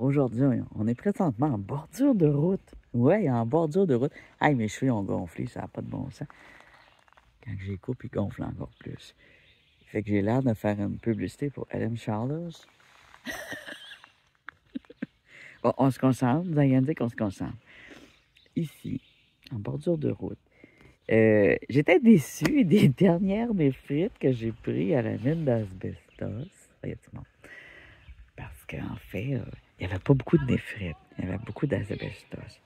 Alors aujourd'hui, on est présentement en bordure de route. Ouais, en bordure de route. Hey, mes cheveux ont gonflé, ça n'a pas de bon sens. Quand je les coupe, ils gonflent encore plus. Fait que j'ai l'air de faire une publicité pour Ellen Charles. Bon, on se concentre, vous allez me dire qu'on se concentre. Ici, en bordure de route. J'étais déçue des dernières néphrites que j'ai prises à la mine d'asbestos. Parce qu'en fait, il n'y avait pas beaucoup de néphrites. Il y avait beaucoup d'asbestos.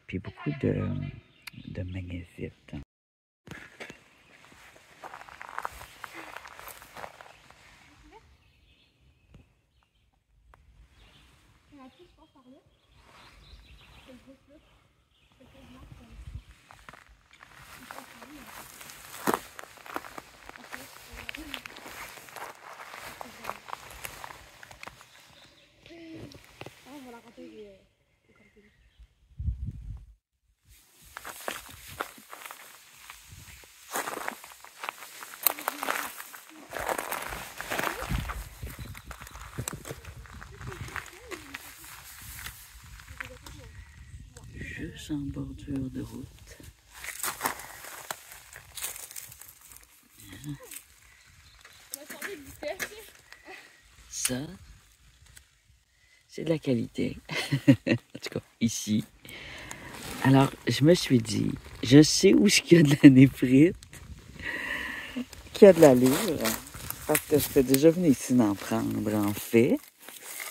Puis beaucoup de magnésites. Juste en bordure de route. Ça, c'est de la qualité. En tout cas, ici. Alors, je me suis dit, je sais où est-ce qu'il y a de la néphrite, qu'il y a de l'allure, parce que j'étais déjà venue ici d'en prendre, en fait.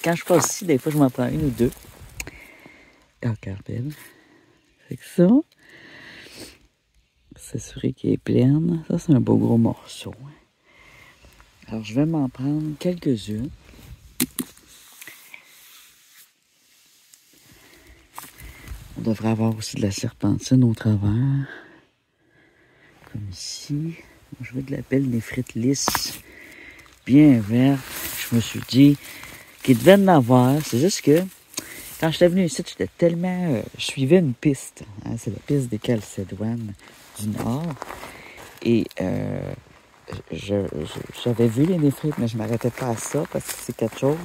Quand je passe ici, des fois, je m'en prends une ou deux. Regardez. Fait que ça, s'assurer qu'elle est pleine. Ça, c'est un beau gros morceau. Alors, je vais m'en prendre quelques-unes. On devrait avoir aussi de la serpentine au travers. Comme ici. Je veux de la belle néphrite lisse, bien verte. Je me suis dit qu'il devait en avoir. C'est juste que quand j'étais venu ici, j'étais tellement... je suivais une piste. Hein, c'est la piste des Calcédoines du Nord. Et j'avais vu les néphrites, mais je ne m'arrêtais pas à ça parce que c'est quelque chose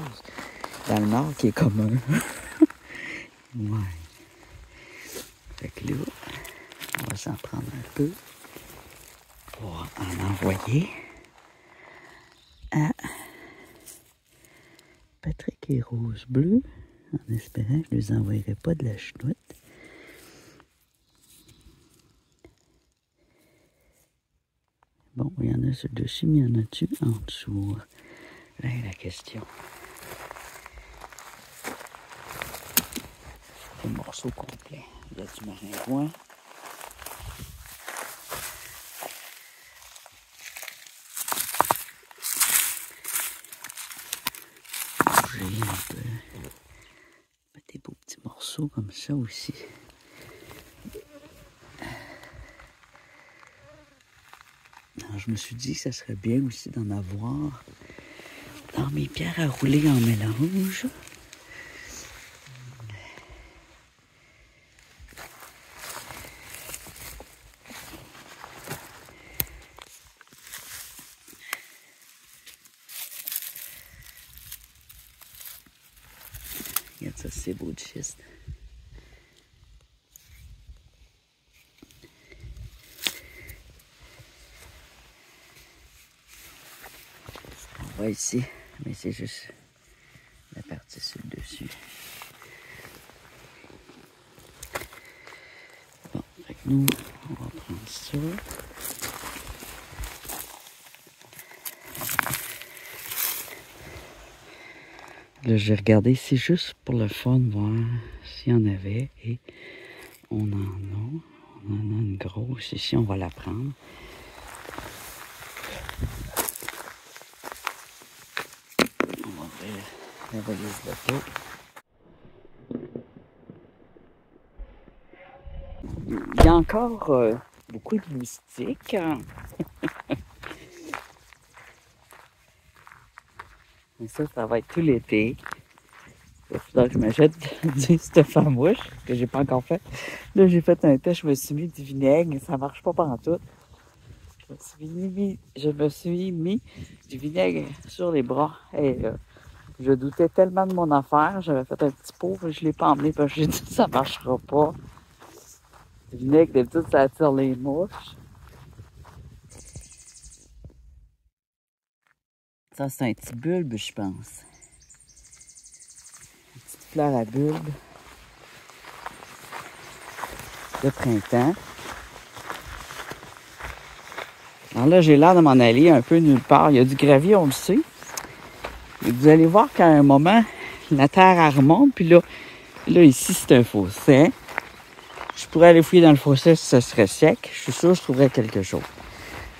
dans le Nord qui est commun. Ouais. Fait que là, on va s'en prendre un peu pour en envoyer à Patrick et Rose Bleu, en espérant que je ne les envoyerai pas de la chenoute. Bon, il y en a sur le dessus, mais il y en a-tu en dessous? Là est la question. C'est un morceau complet. Il y a du maringouin. J'ai un peu des beaux petits morceaux comme ça aussi. Alors, je me suis dit que ça serait bien aussi d'en avoir dans mes pierres à rouler en mélange. Regarde ça, c'est beau de schiste. On va ici, mais c'est juste la partie sur le dessus. Bon, fait que nous, on va prendre ça. Là, j'ai regardé ici juste pour le fun, voir s'il y en avait. Et on en a. On en a une grosse. Ici, on va la prendre. On va ouvrir la valise de peau. Il y a encore beaucoup de moustiques. Mais ça va être tout l'été. Il faudra que je m'achète du stuff à mouche, que j'ai pas encore fait. Là, j'ai fait un test, je me suis mis du vinaigre, ça marche pas pantoute. Je me suis mis du vinaigre sur les bras. Et Je doutais tellement de mon affaire. J'avais fait un petit pot, je ne l'ai pas emmené parce que j'ai dit que ça ne marchera pas. Du vinaigre, d'habitude, ça attire les mouches. Ça, c'est un petit bulbe, je pense. Une petite fleur à bulbe. De printemps. Alors là, j'ai l'air de m'en aller un peu nulle part. Il y a du gravier, on le sait. Et vous allez voir qu'à un moment, la terre elle remonte. Puis là ici, c'est un fossé. Je pourrais aller fouiller dans le fossé si ça serait sec. Je suis sûr que je trouverais quelque chose.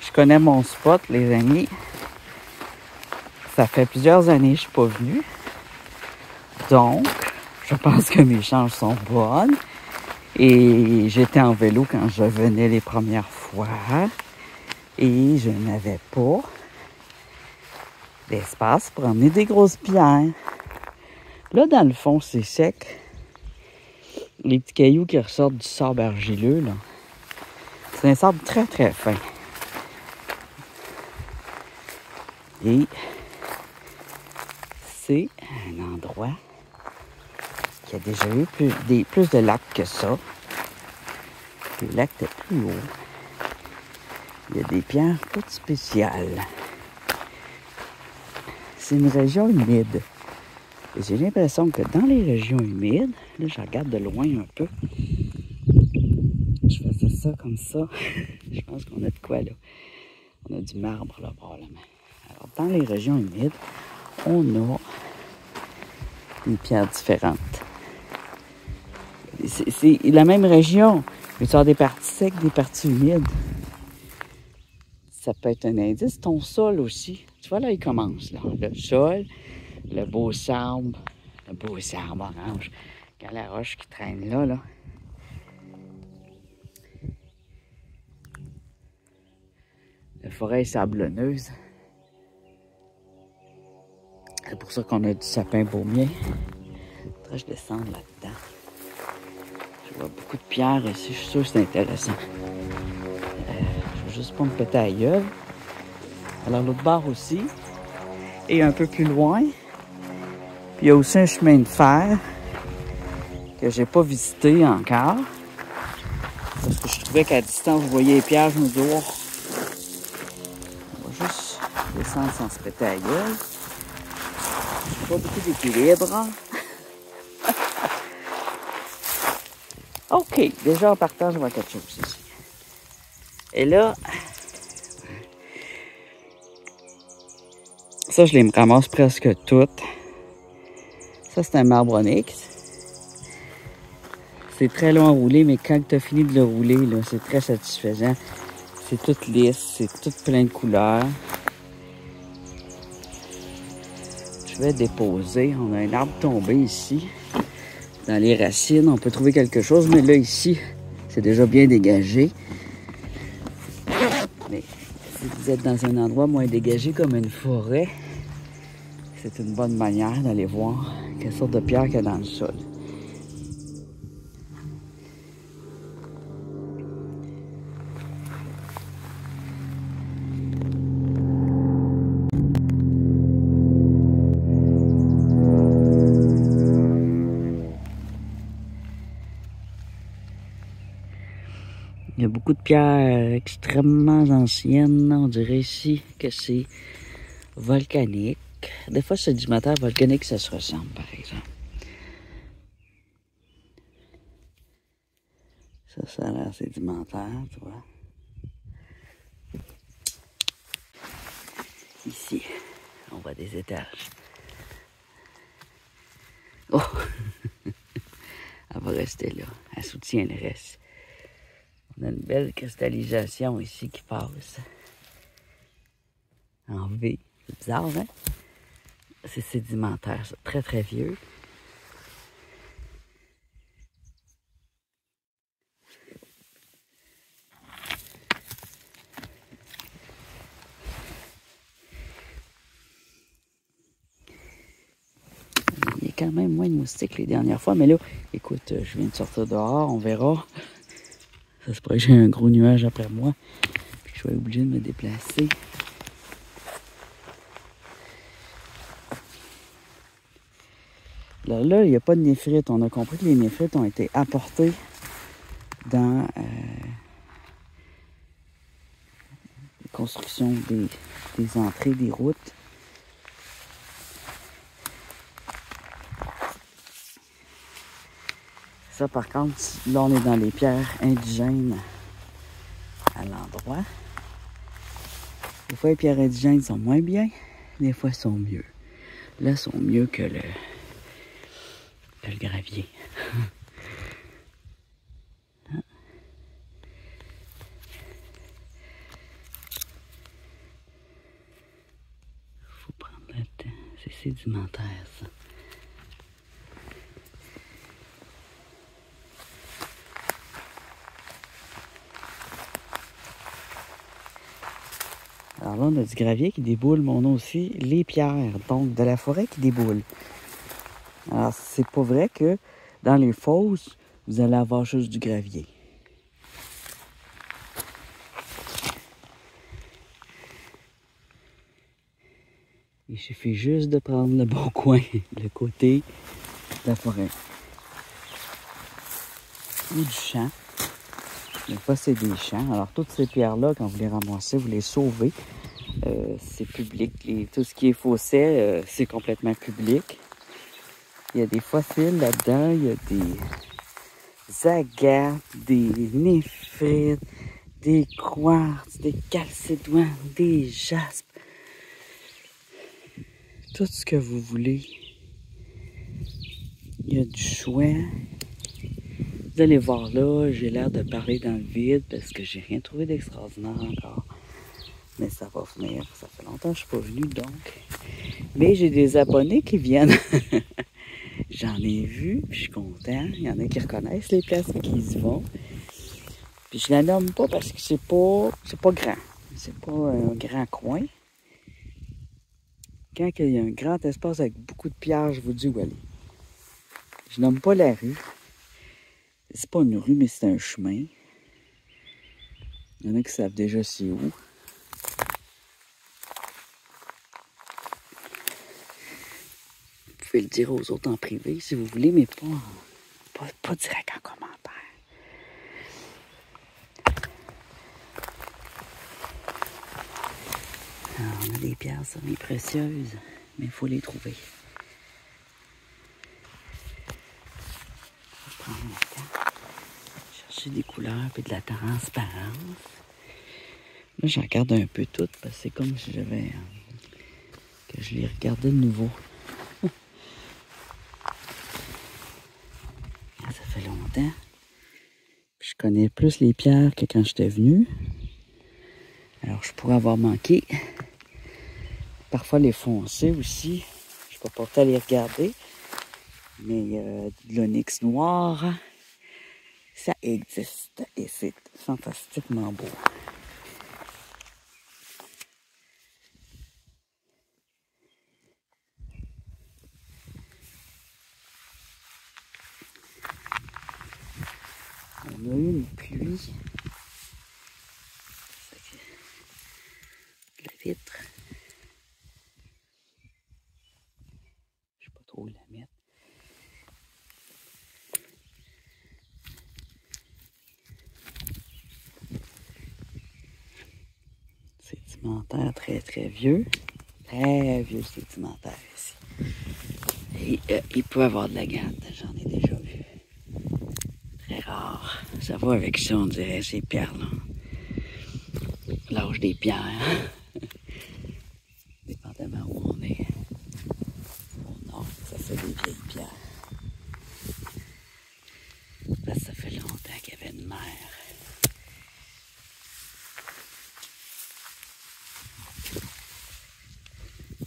Je connais mon spot, les amis. Ça fait plusieurs années que je ne suis pas venue. Donc, je pense que mes chances sont bonnes. Et j'étais en vélo quand je venais les premières fois. Et je n'avais pas d'espace pour emmener des grosses pierres. Là, dans le fond, c'est sec. Les petits cailloux qui ressortent du sable argileux, là. C'est un sable très, très fin. Et c'est un endroit qui a déjà eu plus de lacs que ça. Les lacs étaient plus hauts. Il y a des pierres toutes spéciales. C'est une région humide. Et j'ai l'impression que dans les régions humides, là je regarde de loin un peu. Je faisais ça comme ça. Je pense qu'on a de quoi là. On a du marbre là probablement. Alors dans les régions humides, on a des pierres différentes. C'est la même région, mais tu as des parties secs, des parties humides. Ça peut être un indice. Ton sol aussi. Tu vois là, il commence là. Le sol, le beau sable orange. Quand la roche qui traîne là, là. La forêt est sablonneuse. C'est pour ça qu'on a du sapin baumier. Faudrait que je descende là-dedans. Je vois beaucoup de pierres ici. Je suis sûr que c'est intéressant. Je vais juste pas me péter à gueule. Alors l'autre bord aussi. Et un peu plus loin. Puis il y a aussi un chemin de fer que j'ai pas visité encore. Parce que je trouvais qu'à distance, je voyais les pierres, je me dis, oh, on va juste descendre sans se péter à gueule. J'ai pas beaucoup d'équilibre. OK, déjà en partant, je vois quelque chose ici. Et là, ça, je les ramasse presque toutes. Ça, c'est un marbre onyx. C'est très long à rouler, mais quand tu as fini de le rouler, là, c'est très satisfaisant. C'est tout lisse, c'est tout plein de couleurs. Je vais déposer. On a un arbre tombé ici. Dans les racines, on peut trouver quelque chose, mais là, ici, c'est déjà bien dégagé. Mais si vous êtes dans un endroit moins dégagé comme une forêt, c'est une bonne manière d'aller voir quelle sorte de pierre qu'il y a dans le sol. Il y a beaucoup de pierres extrêmement anciennes. On dirait ici que c'est volcanique. Des fois, c'est du matériel volcanique, ça se ressemble, par exemple. Ça a l'air sédimentaire, tu vois. Ici, on voit des étages. Oh! Elle va rester là. Elle soutient le reste. On a une belle cristallisation ici qui passe. En V. C'est bizarre, hein? C'est sédimentaire, c'est très très vieux. Il y a quand même moins de moustiques les dernières fois, mais là, écoute, je viens de sortir dehors, on verra. Ça se pourrait que j'ai un gros nuage après moi, puis que je sois obligé de me déplacer. Là, il n'y a pas de néphrite. On a compris que les néphrites ont été apportés dans la construction des entrées, des routes. Ça, par contre, là, on est dans les pierres indigènes à l'endroit. Des fois, les pierres indigènes sont moins bien, des fois, elles sont mieux. Là, elles sont mieux que le gravier. Faut prendre le temps. C'est sédimentaire, ça. Alors là, on a du gravier qui déboule, mais on a aussi les pierres, donc de la forêt qui déboule. Alors, c'est pas vrai que dans les fosses, vous allez avoir juste du gravier. Il suffit juste de prendre le bon coin, le côté de la forêt. Ou du champ. Des fois, c'est des champs. Alors, toutes ces pierres-là, quand vous les ramassez, vous les sauvez. C'est public. Tout ce qui est fossé, c'est complètement public. Il y a des fossiles là-dedans. Il y a des agates, des néphrites, des quartz, des calcédoines, des jaspes. Tout ce que vous voulez. Il y a du chouin. Vous allez voir là, j'ai l'air de parler dans le vide parce que j'ai rien trouvé d'extraordinaire encore. Mais ça va venir. Ça fait longtemps que je suis pas venue donc. Mais j'ai des abonnés qui viennent. J'en ai vu, puis je suis content. Il y en a qui reconnaissent les places et qui y vont. Puis je la nomme pas parce que c'est pas grand. C'est pas un grand coin. Quand il y a un grand espace avec beaucoup de pierres, je vous dis où aller. Je nomme pas la rue. C'est pas une rue, mais c'est un chemin. Il y en a qui savent déjà c'est où. Vous pouvez le dire aux autres en privé si vous voulez, mais pas direct en commentaire. Alors, on a des pierres semi-précieuses, mais il faut les trouver. On va prendre le temps. Chercher des couleurs et de la transparence. Là, je regarde un peu toutes parce que c'est comme si j'avais... que je les regardais de nouveau. Ça fait longtemps. Je connais plus les pierres que quand j'étais venue. Alors, je pourrais avoir manqué. Parfois, les foncés aussi. Je ne peux pas porter à les regarder. Mais de l'onyx noir, ça existe. Et c'est fantastiquement beau. On a eu une pluie. La vitre. Je ne sais pas trop où la mettre. Sédimentaire très très vieux. Très vieux sédimentaire ici. Et il peut y avoir de la gante, j'en ai déjà vu. Très rare. Ça va avec ça, on dirait, ces pierres-là. L'âge des pierres. Dépendamment où on est. Au nord, ça fait des vieilles pierres. Parce que ça fait longtemps qu'il y avait une mer.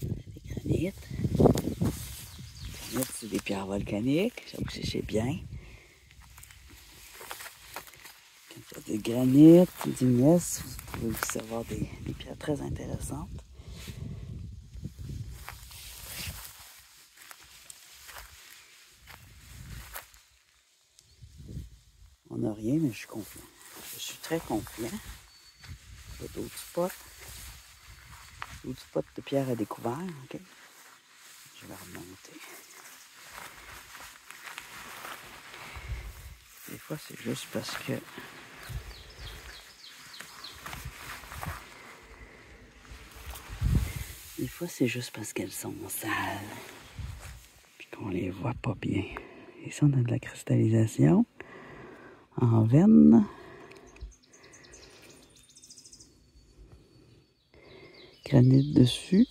Des granites. Les granites, c'est des pierres volcaniques. Ça vous c'est bien. Quand il y a des granites, des gneiss, vous pouvez aussi avoir des pierres très intéressantes. On n'a rien, mais je suis confiant. Je suis très confiant. Il y a d'autres spots. D'autres spots de pierres à découvert. Okay. Je vais remonter. fois, c'est juste parce que... Des fois, c'est juste parce qu'elles sont sales. Puis qu'on les voit pas bien. Ici, on a de la cristallisation en veine. Granit dessus.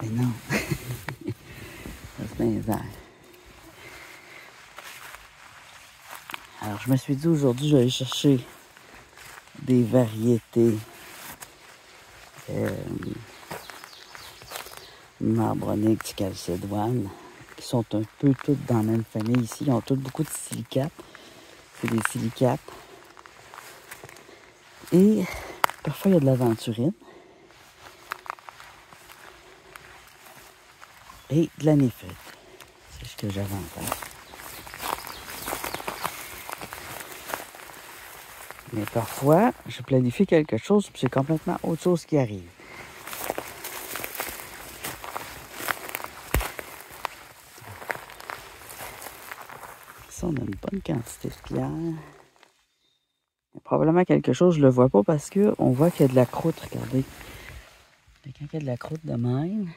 Mais non. Ça, c'est bien vert. Alors, je me suis dit aujourd'hui, je vais aller chercher des variétés marbroniques du calcédoine qui sont un peu toutes dans la même famille ici. Ils ont toutes beaucoup de silicates. C'est des silicates. Et parfois, il y a de l'aventurine. Et de la néphrite. C'est ce que j'avais en tête. Mais parfois, je planifie quelque chose, puis c'est complètement autre chose qui arrive. Ça, on a une bonne quantité de pierre. Il y a probablement quelque chose, je ne le vois pas parce qu'on voit qu'il y a de la croûte, regardez. Et quand il y a de la croûte de même, il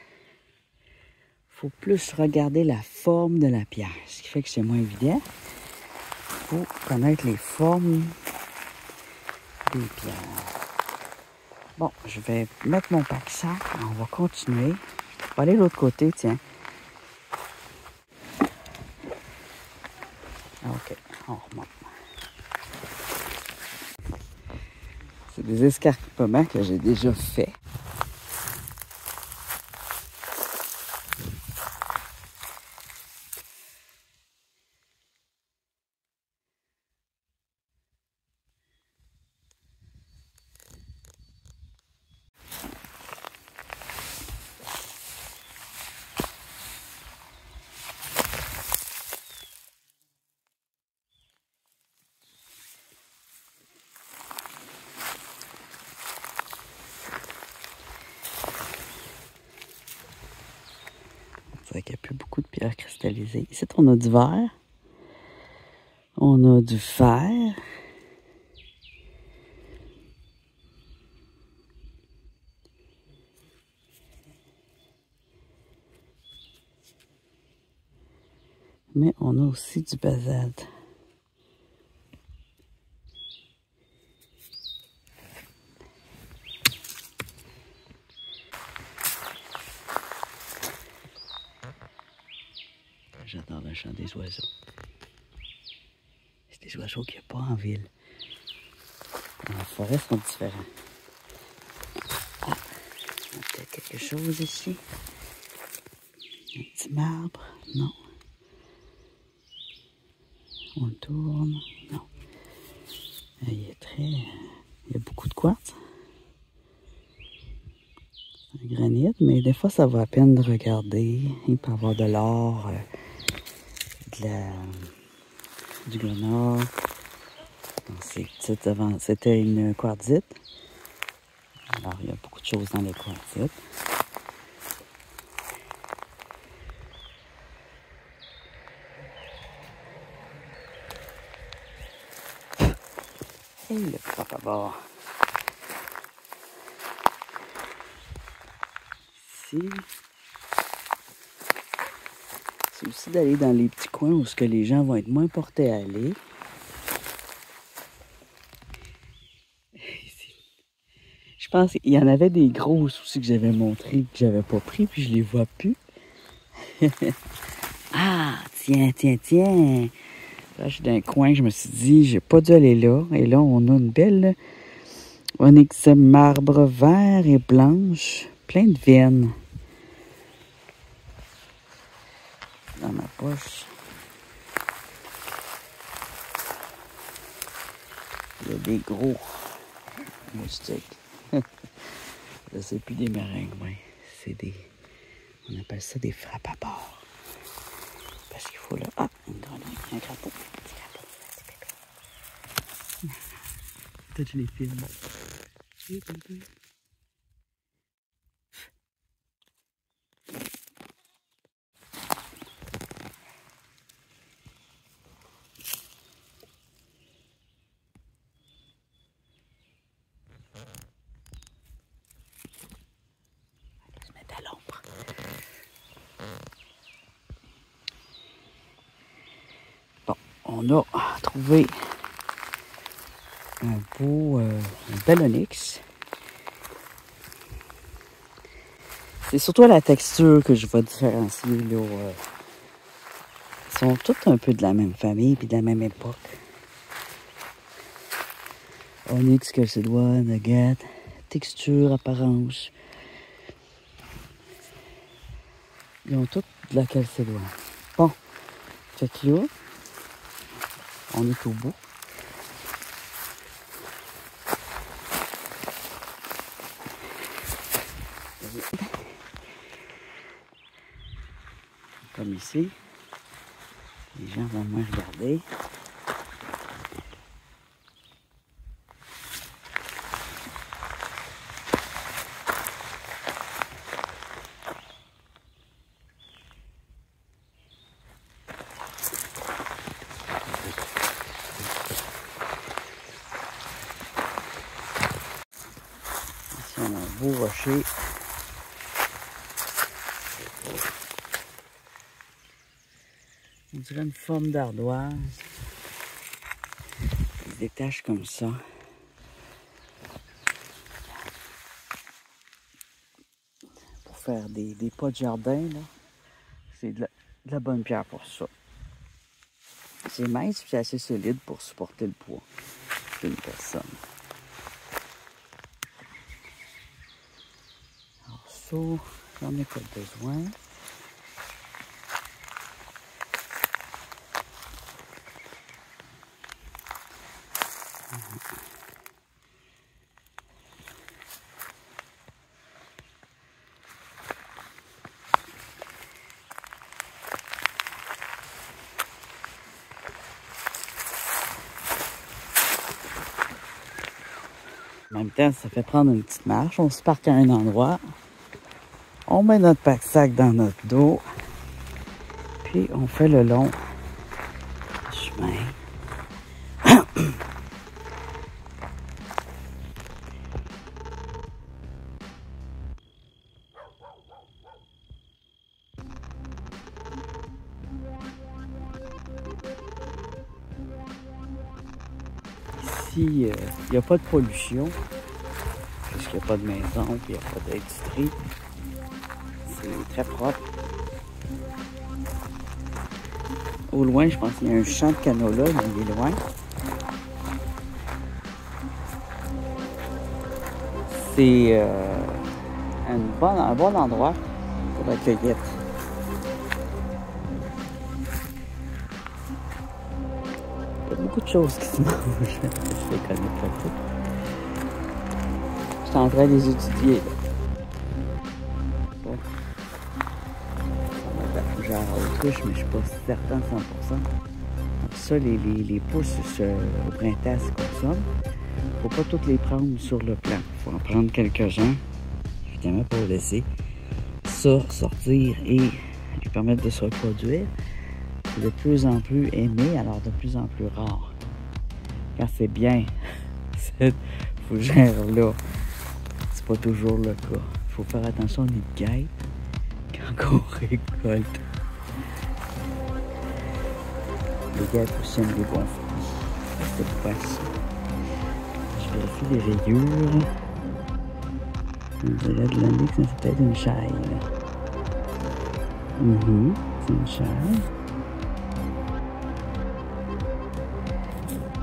faut plus regarder la forme de la pierre, ce qui fait que c'est moins évident. Il faut connaître les formes des pierres. Bon, je vais mettre mon pack-sac, on va continuer. On va aller de l'autre côté, tiens. OK, on remonte. C'est des escarpements que j'ai déjà faits. C'est vrai qu'il n'y a plus beaucoup de pierres cristallisées. Ici, on a du verre. On a du fer. Mais on a aussi du basalte. J'adore le chant des oiseaux. C'est des oiseaux qu'il n'y a pas en ville. En forêt, sont différents. Ah, il y a peut-être quelque chose ici. Un petit marbre, non. On le tourne, non. Il est très... Il y a beaucoup de quartz. C'est un granit, mais des fois, ça vaut à peine de regarder. Il peut y avoir de l'or, du grenat. C'était une quartzite. Alors, il y a beaucoup de choses dans les quartzites. Et le papa-bord. Ici. C'est aussi d'aller dans les petits coins où ce que les gens vont être moins portés à aller. Je pense qu'il y en avait des grosses aussi que j'avais montrées, que j'avais pas pris, puis je les vois plus. Ah, tiens. Là, je suis dans un coin, je me suis dit, j'ai pas dû aller là. Et là, on a une belle onyx marbre vert et blanche, plein de veines. Dans ma poche. Il y a des gros moustiques. Là, c'est plus des meringues, oui. C'est des... On appelle ça des frappes à bord. Parce qu'il faut là... Ah, une grenouille, un crapaud. Un petit crapaud, un petit bébé. Peut-être je les filme. à l'ombre. Bon, on a trouvé un bel onyx. C'est surtout la texture que je vais différencier. Là, ils sont tous un peu de la même famille puis de la même époque. Onyx, calcédoine, agate, texture, apparence. Ils ont tous de la calcédoine. Bon, fait que là, on est au bout. Comme ici, les gens vont moins regarder. Ici, on a un beau rocher. On dirait une forme d'ardoise. Il se détache comme ça. Pour faire des pots de jardin, là. C'est de la bonne pierre pour ça. C'est mince et assez solide pour supporter le poids d'une personne. Alors ça, j'en ai pas besoin. En même temps, ça fait prendre une petite marche. On se parque à un endroit. On met notre pack-sac dans notre dos. Puis on fait le long chemin. Ici, il n'y a pas de pollution. Puisqu'il n'y a pas de maison, puis il n'y a pas d'industrie. C'est très propre. Au loin, je pense qu'il y a un champ de canola, mais il est loin. C'est un bon endroit pour la cueillette. Il y a beaucoup de choses qui se mangent. Je les connais pas toutes. Je suis en train de les étudier. Bon. Ça va être genre autruche, mais je suis pas certain 100%. Donc ça, les pousses au printemps se consomment. Faut pas toutes les prendre sur le plan. Faut en prendre quelques-uns, évidemment pour laisser ça sortir et lui permettre de se reproduire. C'est de plus en plus aimé, alors de plus en plus rare. Quand c'est bien, cette fougère-là, c'est pas toujours le cas. Il faut faire attention aux nids de guêpes quand on récolte. Les guêpes aussi aiment les bons fruits. C'est pas ça. Je vérifie les rayures. On dirait de l'onyx, mais c'est peut-être une chaille. C'est une chaille.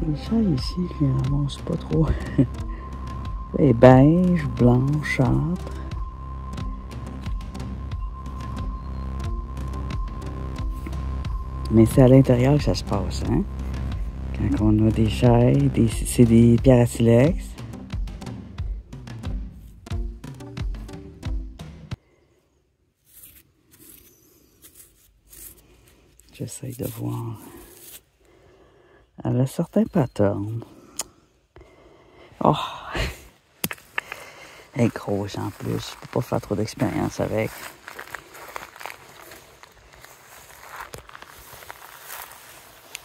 Les chailles ici, je les ramasse pas trop. C'est beige, blanchâtre. Mais c'est à l'intérieur que ça se passe, hein? Quand on a des chailles, c'est des pierres à silex. J'essaye de voir. Elle a certains patterns. Oh! Elle est grosse en plus. Je peux pas faire trop d'expérience avec.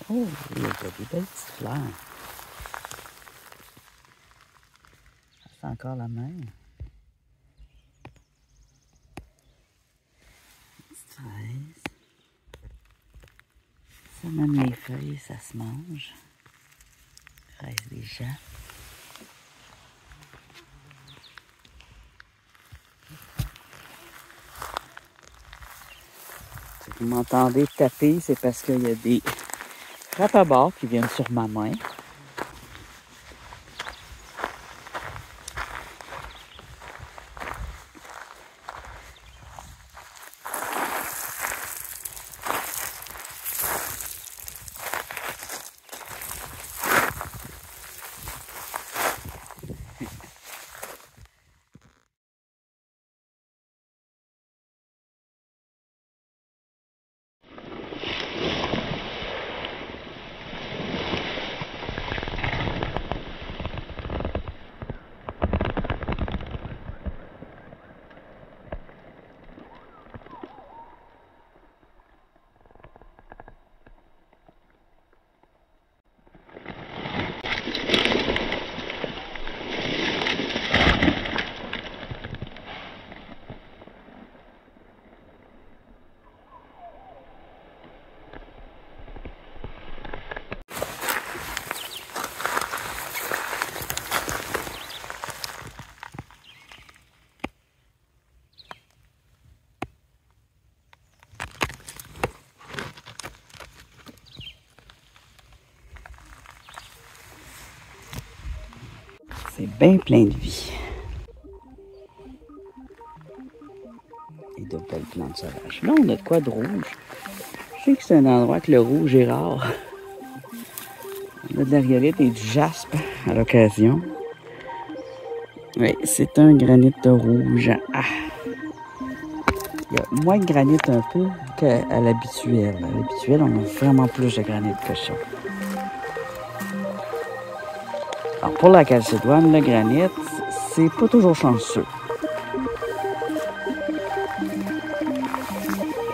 Oh, il y a des belles petites fleurs. C'est encore la même. Même les feuilles, ça se mange. Il reste des gens. Si vous m'entendez taper, c'est parce qu'il y a des frappes à bord qui viennent sur ma main. C'est bien plein de vie. Et de belles plantes sauvages. Là, on a de quoi de rouge. Je sais que c'est un endroit que le rouge est rare. On a de la riolite et du jaspe à l'occasion. Oui, c'est un granit de rouge. Ah. Il y a moins de granit un peu qu'à l'habituel. À l'habituel, on a vraiment plus de granit que ça. Alors pour la calcédoine, le granit, c'est pas toujours chanceux.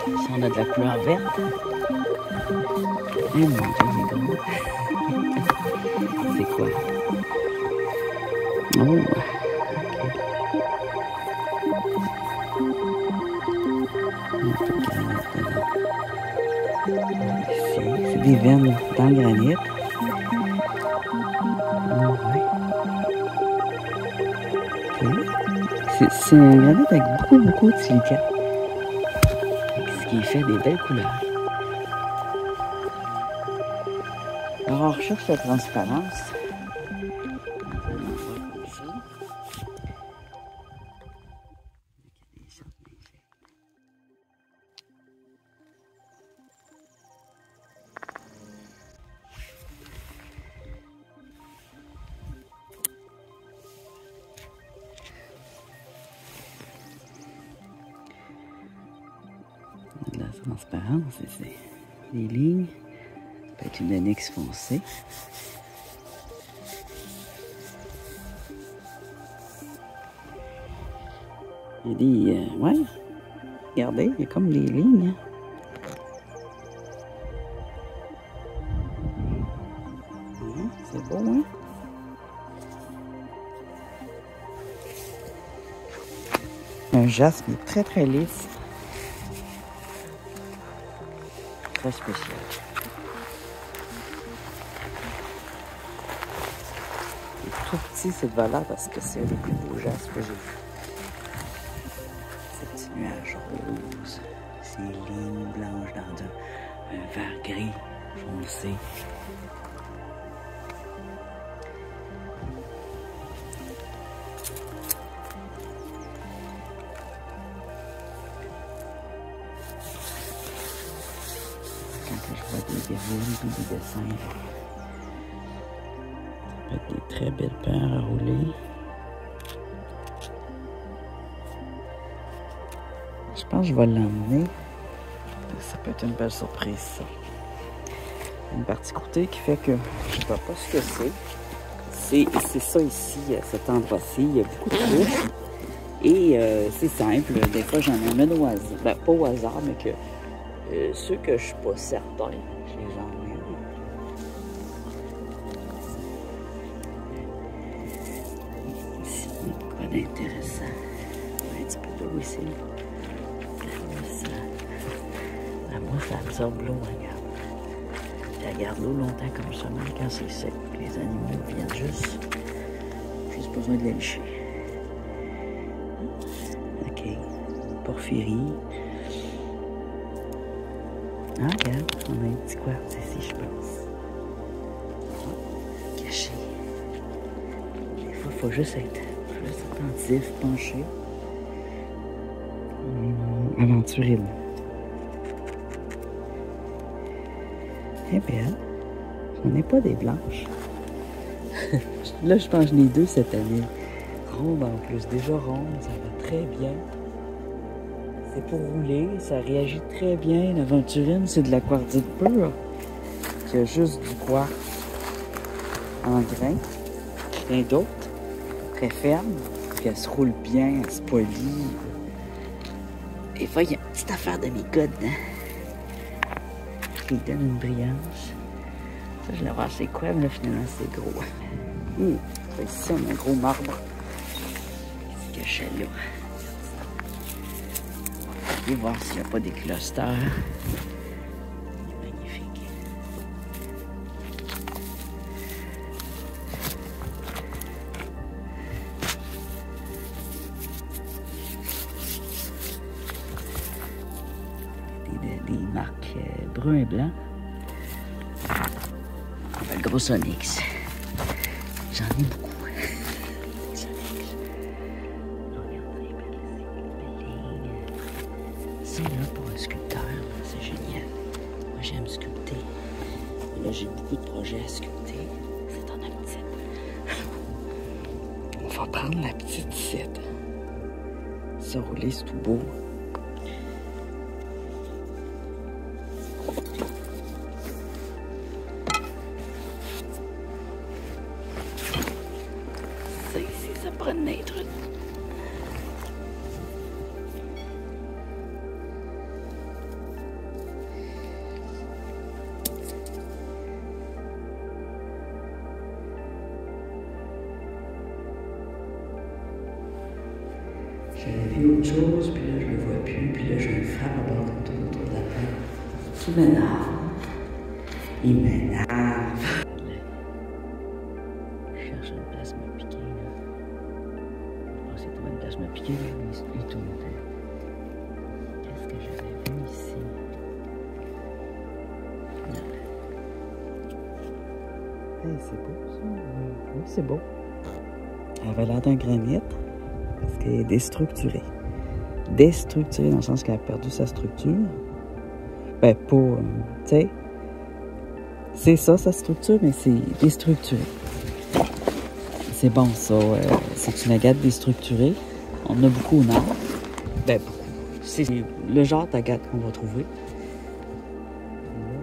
Si on a de la couleur verte, mon Dieu, il est gros. C'est quoi? Oh! C'est des veines dans le granit. C'est un granit avec beaucoup de silicate. Ce qui fait des belles couleurs. Alors on recherche la transparence. De la transparence, c'est les lignes. Ça peut être une onyx foncée. Il y a des... ouais, regardez, il y a comme les lignes. C'est beau, hein? Un jaspe très lisse. Très spécial. C'est tout petit cette valeur parce que c'est un des plus beaux jaspes que j'ai vu. Ces petits nuages roses, ces lignes blanches dans un vert gris foncé. Quand je vois des verrouilles ou des dessins, ça peut être des très belles paires à rouler. Je pense que je vais l'emmener. Ça peut être une belle surprise, ça. Une partie côté qui fait que je ne vois pas ce que c'est. C'est ça ici, à cet endroit-ci. Il y a beaucoup de trucs. Et c'est simple. Des fois, j'en emmène au hasard. Ben, pas au hasard, mais que ceux que je suis pas certain, je les emmène. Ici, on a quoi d'intéressant. Un petit peu d'eau ici. La mousse absorbe l'eau, regarde. la garde l'eau longtemps comme ça, même quand c'est sec. Les animaux viennent juste besoin de la lécher. OK. Porphyrie. Ah, regarde, on a un petit quartz ici, je pense. Caché. Des fois, il faut juste être attentif, penché. Aventurine. Eh bien, on n'est pas des blanches. Là, je pense que j'en ai deux cette année. Ronde en plus. Déjà ronde, ça va très bien. C'est pour rouler, ça réagit très bien. L'aventurine, c'est de la quartzite pure. Qui a juste du quartz en grain. Rien d'autre. Très ferme. Puis elle se roule bien, elle se polie. Des fois, il y a une petite affaire de micode dedans. Qui donne une brillance. Ça, je vais voir c'est quoi, mais là, finalement, c'est gros. Ici, on a un gros marbre. Qu'est-ce que je fais là? On va voir s'il n'y a pas des clusters. Magnifique. Des marques brun et blanc. Le gros onyx. J'en ai beaucoup. C'est là pour un sculpteur, c'est génial. Moi j'aime sculpter. Là j'ai beaucoup de projets à sculpter. C'est en la petite. On va prendre la petite site. Ça rouler, c'est tout beau. Ça ici, ça prend une naître. J'avais vu autre chose, puis là je le vois plus, puis là je le frappe à bord autour de la tête. Qui m'énerve. Il m'énerve. Je cherche une place à me piquer là. Je pensais trouver une place à me piquer là, il tourne. Qu'est-ce que j'avais vu ici? Hey, c'est beau ça. Oui, c'est beau. Elle avait l'air d'un granit. Parce qu'elle est déstructurée. Déstructurée dans le sens qu'elle a perdu sa structure. Ben, pas... tu sais... C'est ça, sa structure, mais c'est déstructuré. C'est bon, ça. C'est une agate déstructurée. On en a beaucoup au nord. Ben, beaucoup. C'est le genre d'agate qu'on va trouver. Là,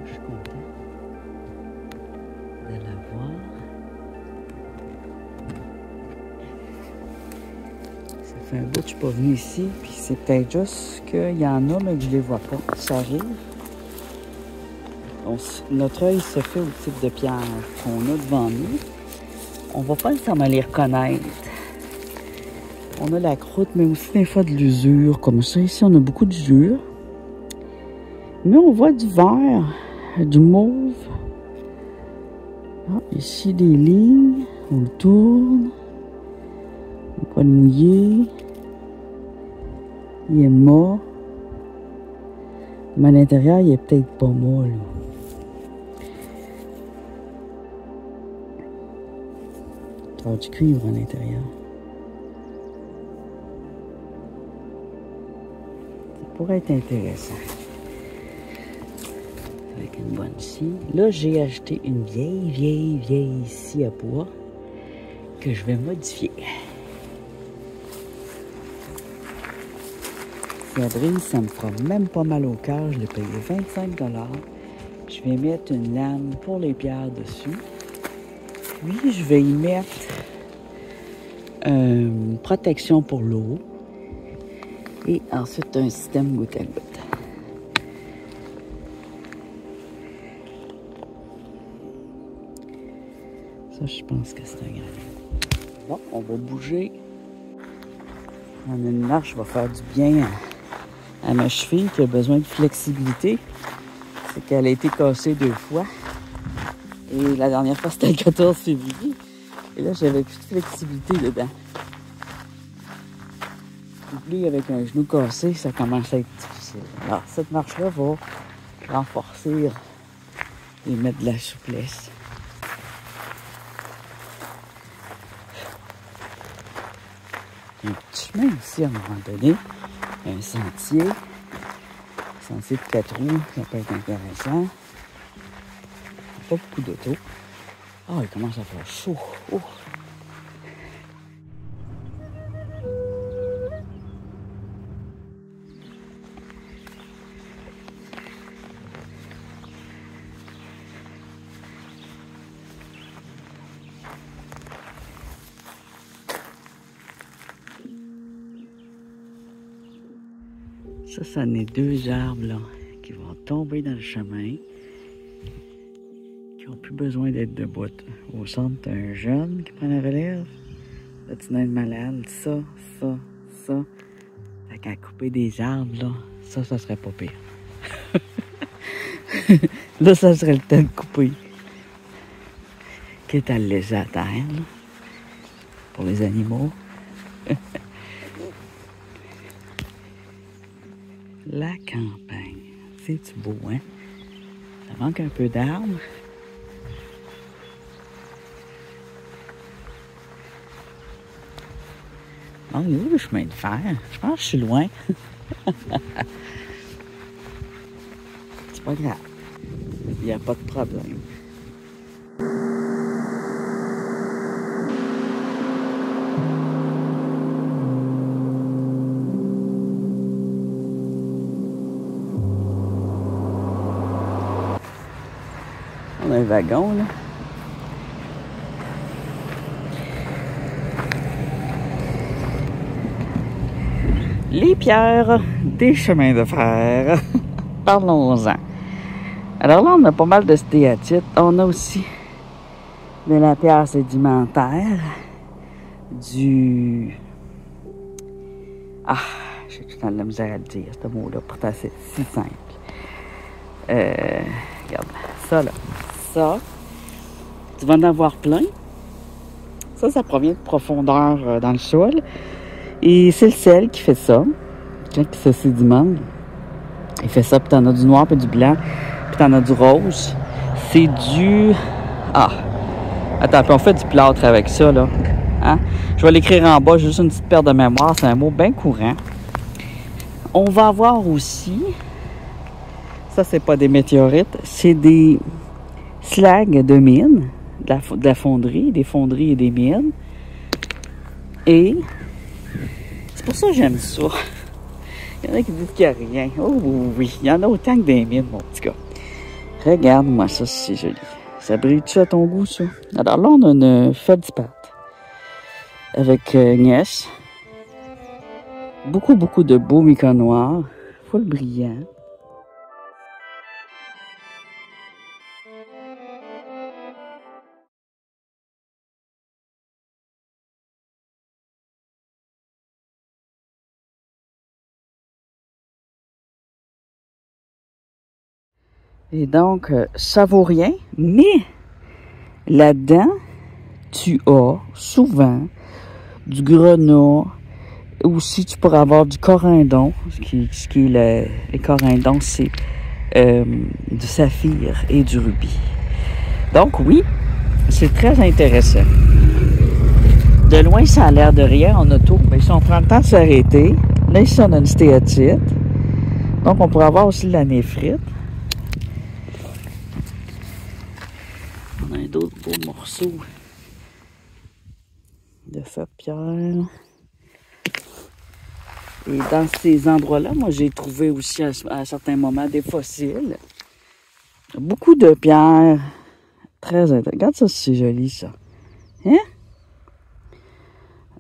je suis content de la voir. Ça fait un bout que je suis pas venue ici, puis c'est peut-être juste qu'il y en a, mais que je les vois pas. Ça arrive. Notre œil se fait au type de pierre qu'on a devant nous. On va pas nécessairement les reconnaître. On a la croûte, mais aussi des fois de l'usure. Comme ça, ici, on a beaucoup d'usure. Mais on voit du vert, du mauve. Ah, ici, des lignes. On le tourne. On va le mouiller. Il est mort. Mais à l'intérieur, il est peut-être pas mort, là. Il va y avoir du cuivre à l'intérieur. Ça pourrait être intéressant. Avec une bonne scie. Là, j'ai acheté une vieille scie à bois que je vais modifier. Si elle brille, ça me fera même pas mal au cœur. Je l'ai payé 25 $. Je vais mettre une lame pour les pierres dessus. Puis, je vais y mettre une protection pour l'eau. Et ensuite, un système goutte à goutte. Ça, je pense que c'est un granit. Bon, on va bouger. On a une marche, va faire du bien à ma cheville qui a besoin de flexibilité. C'est qu'elle a été cassée 2 fois. Et la dernière fois, c'était le 14 février. Et là, j'avais plus de flexibilité dedans. Puis avec un genou cassé, ça commence à être difficile. Alors, cette marche-là va renforcer et mettre de la souplesse. Il y a un petit chemin aussi à un moment donné. Un sentier. Sentier de 4 roues, ça peut être intéressant. Pas beaucoup d'auto. Ah, il commence à faire chaud. Oh. Ça en est 2 arbres là, qui vont tomber dans le chemin, qui n'ont plus besoin d'être debout. Au centre, t'as un jeune qui prend la relève. Là, tu n'as une malade. Ça. Fait qu'à couper des arbres, là, ça serait pas pire. Là, ça serait le temps de couper. Quitte à le laisser à terre, là, pour les animaux. La campagne. C'est-tu beau, hein? Ça manque un peu d'arbres. Oh, il est où le chemin de fer? Je pense que je suis loin. C'est pas grave. Il n'y a pas de problème. On a un wagon, là. Les pierres des chemins de fer. Parlons-en. Alors là, on a pas mal de stéatites. On a aussi de la pierre sédimentaire. Du... Ah, j'ai tout le temps de la misère à le dire, ce mot-là. Pourtant, c'est si simple. Regarde, ça là. Ça, tu vas en avoir plein. Ça provient de profondeur dans le sol. Et c'est le sel qui fait ça. Quand il se sédimente, il fait ça, puis t'en as du noir, puis du blanc, puis t'en as du rose. C'est du... Ah! Attends, puis on fait du plâtre avec ça, là. Hein? Je vais l'écrire en bas, juste une petite paire de mémoire. C'est un mot bien courant. On va avoir aussi... Ça, c'est pas des météorites, c'est des slags de mines, de la fonderie, des fonderies et des mines. Et c'est pour ça que j'aime ça. Il y en a qui disent qu'il n'y a rien. Oh oui, il y en a autant que des mines, mon petit gars. Regarde-moi ça, c'est joli. Ça brille-tu à ton goût, ça? Alors là, on a une feldspathe avec gneiss. Beaucoup de beaux mica noirs. Full brillant. Et donc, ça vaut rien, mais là-dedans, tu as souvent du grenat. Aussi, tu pourras avoir du corindon. Ce qui est les corindons, c'est du saphir et du rubis. Donc, oui, c'est très intéressant. De loin, ça a l'air de rien en auto, mais si on prend le temps de s'arrêter, là, ici, on a une stéatite. Donc, on pourrait avoir aussi de la néphrite. On a d'autres beaux morceaux de cette pierre. Et dans ces endroits-là, moi, j'ai trouvé aussi à certains moments des fossiles. Beaucoup de pierres très intéressantes. Regarde ça, c'est joli, ça. Hein?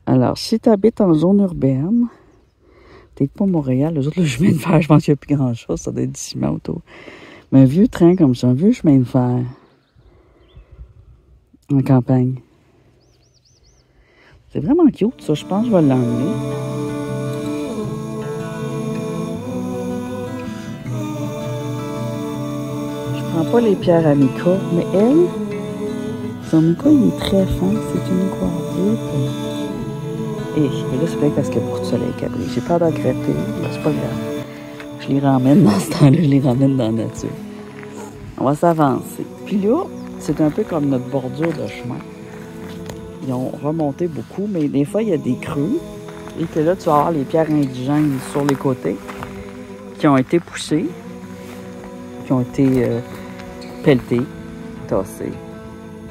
Alors, si tu habites en zone urbaine, peut-être pas Montréal, les autres, le chemin de fer, je pense qu'il n'y a plus grand-chose, ça doit être du ciment autour. Mais un vieux train comme ça, un vieux chemin de fer. En campagne. C'est vraiment cute, ça. Je pense que je vais l'emmener. Je prends pas les pierres à mica, mais elle, Formica, il est très fin. C'est une aquarite. Et là, c'est peut-être parce qu'il y a beaucoup de soleil cabré. J'ai peur d'en gratter, mais c'est pas grave. Je les ramène dans ce temps-là, je les ramène dans la nature. On va s'avancer. Puis là, c'est un peu comme notre bordure de chemin. Ils ont remonté beaucoup, mais des fois, il y a des creux. Et que là, tu vas avoir les pierres indigènes sur les côtés qui ont été poussées, qui ont été pelletées, tassées.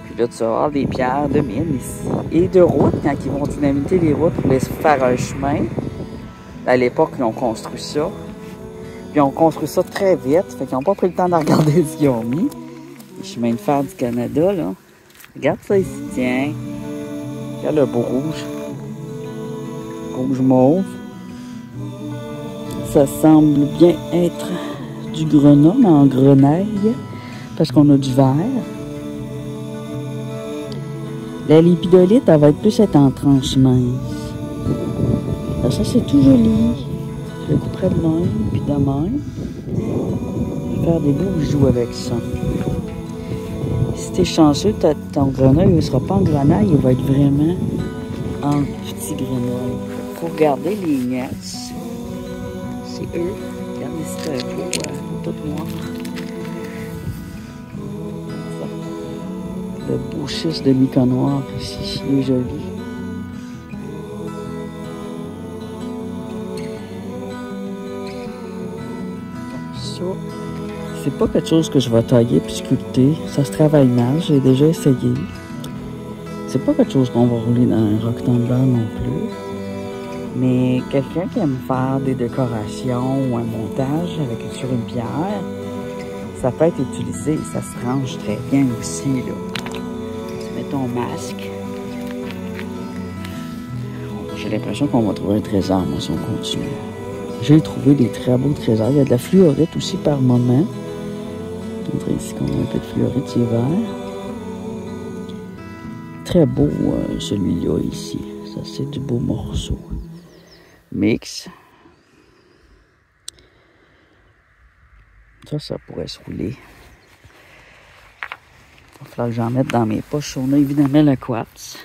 Puis là, tu vas avoir des pierres de mine ici. Et de route, quand ils vont dynamiter les routes pour laisser faire un chemin. À l'époque, ils ont construit ça. Puis ils ont construit ça très vite. Fait qu'ils n'ont pas pris le temps de regarder ce qu'ils ont mis. Les chemins de fer du Canada, là. Regarde ça ici, tiens. Regarde le beau rouge. Rouge mauve. Ça semble bien être du grenat, mais en grenaille. Parce qu'on a du vert. La lépidolite, elle va être plus en tranche mince. Alors ça, c'est tout joli. Je le couperai de même, puis de même. Je vais faire des beaux bijoux avec ça. Si t'es chanceux, ton grenaille ne sera pas en grenaille, il va être vraiment en petit grenaille. Il faut regarder les nièces. C'est eux. Regardez ici, c'est un peu tout noir. Le beau schiste de mica noir ici, il est joli. Ça, c'est pas quelque chose que je vais tailler puis sculpter. Ça se travaille mal, j'ai déjà essayé. C'est pas quelque chose qu'on va rouler dans un rectangle non plus. Mais quelqu'un qui aime faire des décorations ou un montage sur une pierre, ça peut être utilisé. Ça se range très bien aussi, là. Ton masque. J'ai l'impression qu'on va trouver un trésor, moi, si on continue. J'ai trouvé des très beaux trésors. Il y a de la fluorite aussi par moment. On dirait ici qu'on a un peu de fluorite, c'est vert. Très beau, celui-là, ici. Ça, c'est du beau morceau. Mix. Ça pourrait se rouler. Il va falloir que j'en mette dans mes poches. On a évidemment le quartz.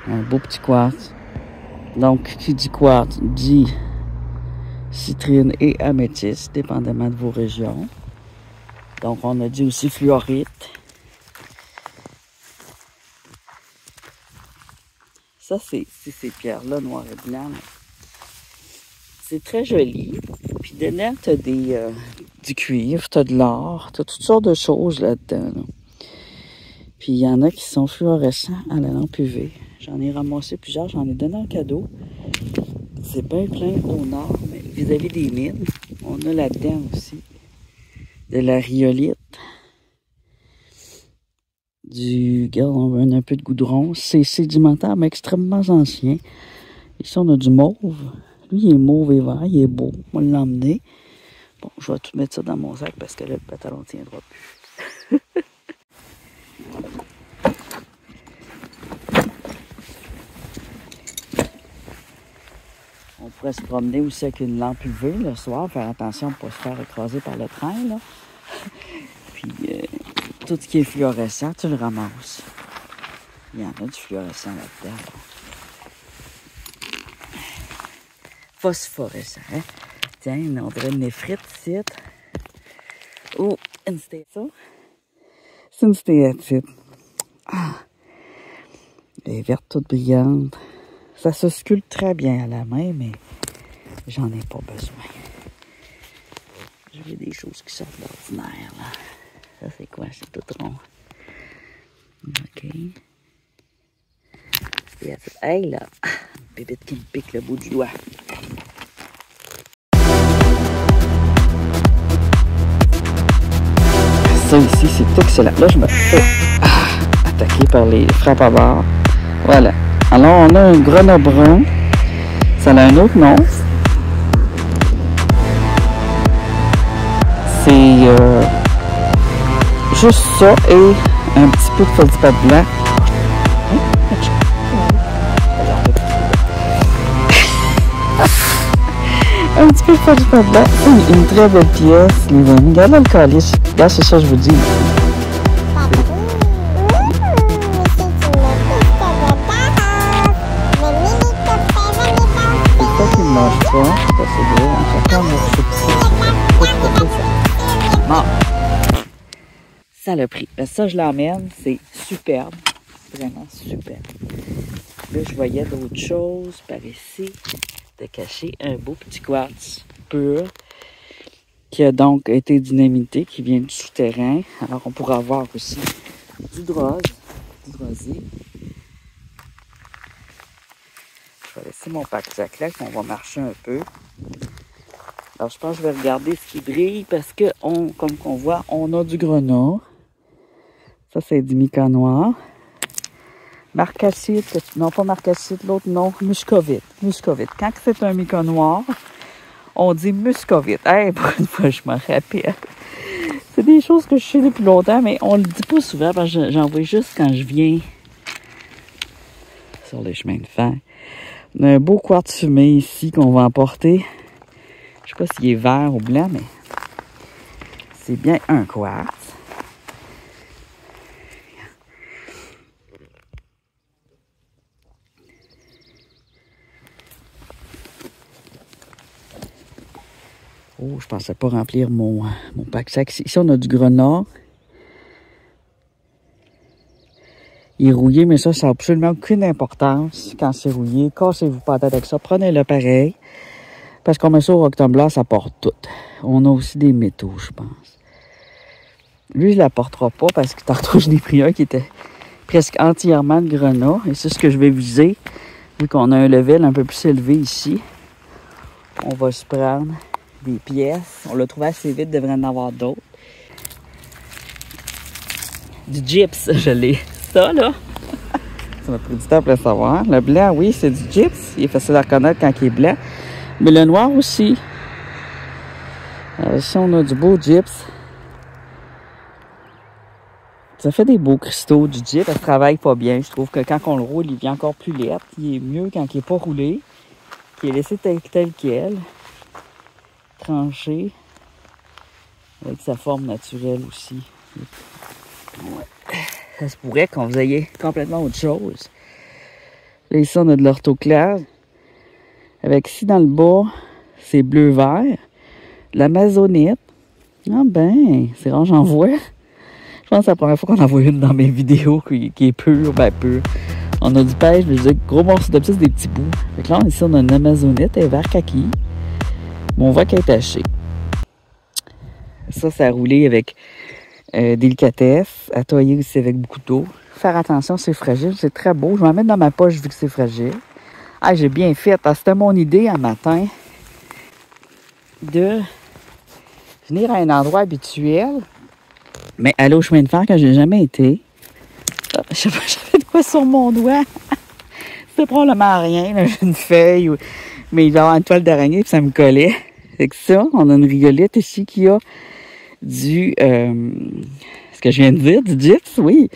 Un beau petit quartz. Donc, qui dit quartz, dit citrine et améthyste, dépendamment de vos régions. Donc, on a dit aussi fluorite. Ça, c'est ces pierres-là, noir et blanc. C'est très joli. Puis dedans, tu as du cuivre, tu as de l'or, tu as toutes sortes de choses là-dedans. Là. Puis il y en a qui sont fluorescents à la lampe UV. J'en ai ramassé plusieurs, j'en ai donné en cadeau. C'est bien plein au nord, mais vis-à-vis des mines, on a là-dedans aussi de la rhyolite. Regarde, on a un peu de goudron. C'est sédimentaire, mais extrêmement ancien. Ici, on a du mauve. Lui, il est mauve et vert, il est beau. On va l'emmener. Bon, je vais tout mettre ça dans mon sac parce que là, le pantalon ne tiendra plus. On pourrait se promener aussi avec une lampe UV le soir, faire attention pour ne pas se faire écraser par le train, là. Puis, tout ce qui est fluorescent, tu le ramasses. Il y en a du fluorescent là-dedans. Phosphorescent, hein? Tiens, on dirait une néphrite ici. Oh, une stéatite. C'est une stéatite. Ah! Elle est verte toute brillante. Ça se sculpte très bien à la main, mais j'en ai pas besoin. J'ai des choses qui sortent de l'ordinaire, là. Ça, c'est quoi? C'est tout rond. OK. Stéatite. Hey, là! Une bébête qui me pique le bout du doigt. Ça ici, c'est excellent. Là, je me fais attaquer par les frappes à barre. Voilà. Alors, on a un grenat brun. Ça a un autre nom. C'est juste ça et un petit peu de feldspath blanc. Un un petit peu pas du pas blanc. C'est une très belle pièce, les amis. Regardez le calice. Là, c'est ça que je vous dis. C'est ça qu'il ne mange pas. Ça, c'est beau. Chacun mange ça. Bon. Ça l'a pris. Ça, je l'emmène. C'est superbe. Vraiment superbe. Là, je voyais d'autres choses par ici. De cacher un beau petit quartz pur qui a donc été dynamité, qui vient du souterrain. Alors, on pourra avoir aussi du drose, du rosé. Je vais laisser mon pack-sac là, qu'on va marcher un peu. Alors, je pense que je vais regarder ce qui brille parce que, comme on voit, on a du grenat. Ça, c'est du mica noir. Marcassite, non pas marcassite, l'autre non, muscovite. Muscovite. Quand c'est un mica noir, on dit muscovite. Hey, pour une fois, je me rappelle. C'est des choses que je sais depuis longtemps, mais on le dit pas souvent parce que j'en vois juste quand je viens sur les chemins de fer. On a un beau quartz fumé ici qu'on va emporter. Je sais pas s'il est vert ou blanc, mais c'est bien un quartz. Oh, je pensais pas remplir mon pack-sac. Ici, on a du grenat. Il est rouillé, mais ça n'a absolument aucune importance quand c'est rouillé. Cassez-vous pas la tête avec ça. Prenez-le pareil. Parce qu'on met ça au Octobre, ça porte tout. On a aussi des métaux, je pense. Lui, je ne l'apportera pas parce que tantôt, je n'ai pris un qui était presque entièrement de grenat. Et c'est ce que je vais viser. Vu qu'on a un level un peu plus élevé ici. On va se prendre des pièces. On l'a trouvé assez vite, devrait en avoir d'autres. Du gyps, je l'ai. Ça, là. Ça m'a pris du temps pour le savoir. Le blanc, oui, c'est du gyps. Il est facile à reconnaître quand il est blanc. Mais le noir aussi. Ici, on a du beau gyps. Ça fait des beaux cristaux du gyps. Ça travaille pas bien. Je trouve que quand on le roule, il vient encore plus laid. Il est mieux quand il n'est pas roulé. Qu'il est laissé tel quel. Tranché. Avec sa forme naturelle aussi. Ouais. Ça se pourrait qu'on vous ayez complètement autre chose. Là, ici, on a de l'orthoclase. Avec ici, dans le bas, c'est bleu-vert. De l'amazonite. Ah ben, c'est rare, j'en vois. Je pense que c'est la première fois qu'on en voit une dans mes vidéos qui est pure, ben pure. On a du pêche, mais je dis gros morceaux de petits, des petits bouts. Fait que là, ici, on a une amazonite, elle est vert kaki. Bon, on voit qu'elle est tachée. Ça, c'est à rouler avec délicatesse, à toyer aussi avec beaucoup d'eau. Faire attention, c'est fragile, c'est très beau. Je vais en mettre dans ma poche vu que c'est fragile. Ah, j'ai bien fait. C'était mon idée un matin de venir à un endroit habituel, mais aller au chemin de fer quand j'ai jamais été. Ah, je sais pas, j'avais de quoi sur mon doigt. C'était probablement rien, là, une feuille, mais il va y avoir une toile d'araignée puis ça me collait. C'est que ça, on a une rigolette ici qui a du, ce que je viens de dire, du gyps, oui.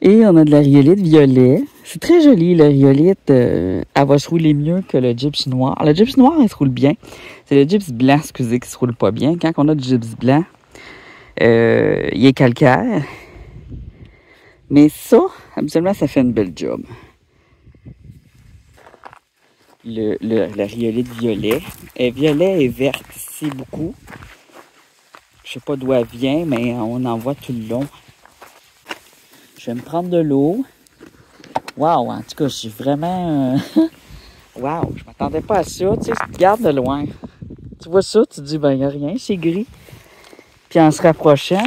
Et on a de la rhyolite violet. C'est très joli, la rhyolite. Elle va se rouler mieux que le gyps noir. Le gyps noir, il se roule bien. C'est le gyps blanc, excusez, qui se roule pas bien. Quand on a du gyps blanc, il est calcaire. Mais ça, habituellement, ça fait une belle job. La rhyolite violet. Violet et verte ici beaucoup. Je sais pas d'où elle vient, mais on en voit tout le long. Je vais me prendre de l'eau. Wow, en tout cas, je suis vraiment... wow, je m'attendais pas à ça. Tu sais, tu regardes de loin. Tu vois ça, tu te dis, ben, il n'y a rien, c'est gris. Puis en se rapprochant,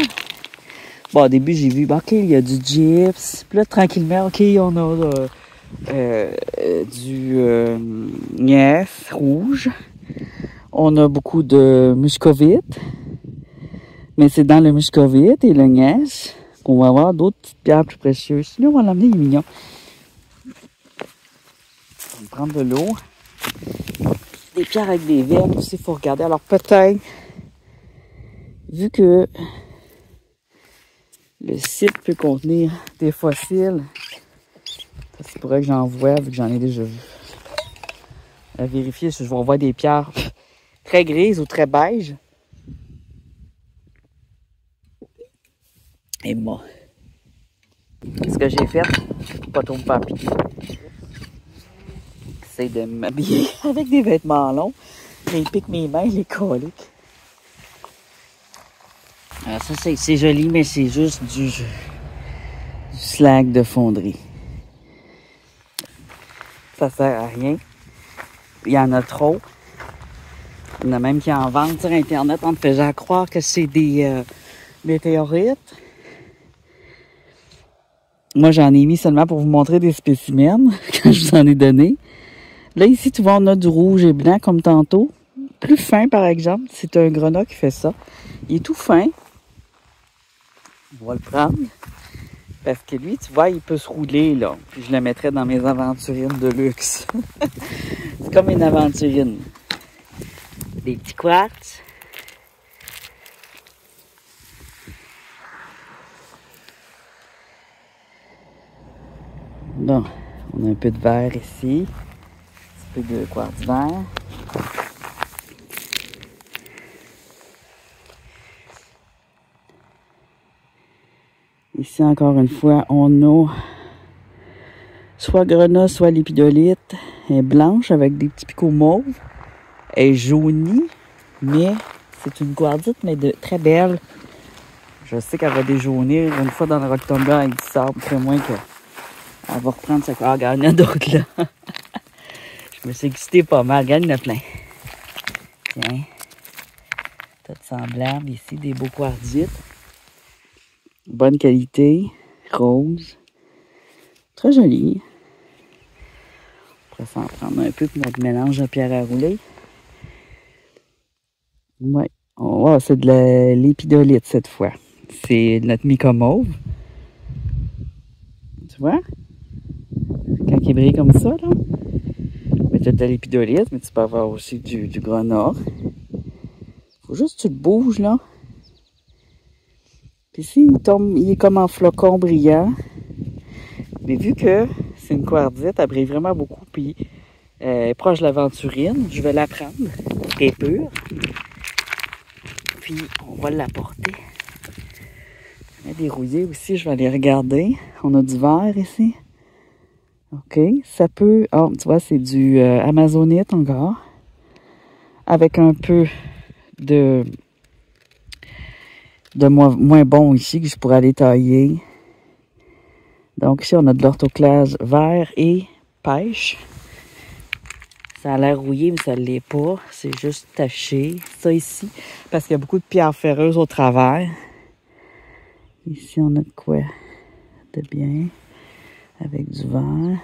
bon, au début, j'ai vu, ben, OK, il y a du gyps. Puis là, tranquillement, OK, on a du gneiss rouge. On a beaucoup de muscovite. Mais c'est dans le muscovite et le gneiss qu'on va avoir d'autres petites pierres plus précieuses. Sinon, on va l'emmener, il est mignon. On va prendre de l'eau. Des pierres avec des veines aussi, il faut regarder. Alors peut-être, vu que le site peut contenir des fossiles, ça se pourrait que j'en vois, vu que j'en ai déjà vu. À vérifier si je vais revoir des pierres très grise ou très beige. Et moi, ce que j'ai fait, pas trop me faire piquer, c'est de m'habiller avec des vêtements longs. Mais ils piquent mes mains, les coliques. Alors ça, c'est joli, mais c'est juste du slag de fonderie. Ça sert à rien. Il y en a trop. Il y en a même qui en vendent sur Internet en te faisant croire que c'est des météorites. Moi, j'en ai mis seulement pour vous montrer des spécimens quand je vous en ai donné. Là, ici, tu vois, on a du rouge et blanc comme tantôt. Plus fin, par exemple. C'est un grenat qui fait ça. Il est tout fin. On va le prendre. Parce que lui, tu vois, il peut se rouler, là. Puis je le mettrais dans mes aventurines de luxe. C'est comme une aventurine. Des petits quartz. Bon, on a un peu de verre ici. Un peu de quartz vert. Ici, encore une fois, on a soit grenat, soit lépidolite. Elle est blanche avec des petits picots mauves. Elle est jaunie, mais c'est une quartzite, mais très belle. Je sais qu'elle va déjaunir une fois dans le rock tomber avec du sable, très moins qu'elle va reprendre sa couleur. Regarde, il y en a d'autres là. Je me suis excitée pas mal. Regarde, il y en a plein. Tiens. Tout semblable. Ici, des beaux quartzites. Bonne qualité. Rose. Très joli. On pourrait s'en prendre un peu pour notre mélange de pierre à rouler. Ouais. Oh, c'est de l'épidolite cette fois. C'est notre mica mauve. Tu vois? Quand il brille comme ça, là. Mais tu as de l'épidolite, mais tu peux avoir aussi du grenat. Faut juste que tu le bouges, là. Puis ici, il tombe, il est comme en flocon brillant. Mais vu que c'est une quartzite, elle brille vraiment beaucoup, puis elle est proche de l'aventurine, je vais la prendre. Elle est pure. Puis on va l'apporter. Il y a des rouillés aussi, je vais aller regarder. On a du vert ici. OK, ça peut... Oh, tu vois, c'est du amazonite encore. Avec un peu de moins bon ici que je pourrais aller tailler. Donc ici, on a de l'orthoclase vert et pêche. Ça a l'air rouillé, mais ça ne l'est pas. C'est juste taché. Ça ici, parce qu'il y a beaucoup de pierres ferreuses au travers. Ici, on a de quoi de bien. Avec du vert.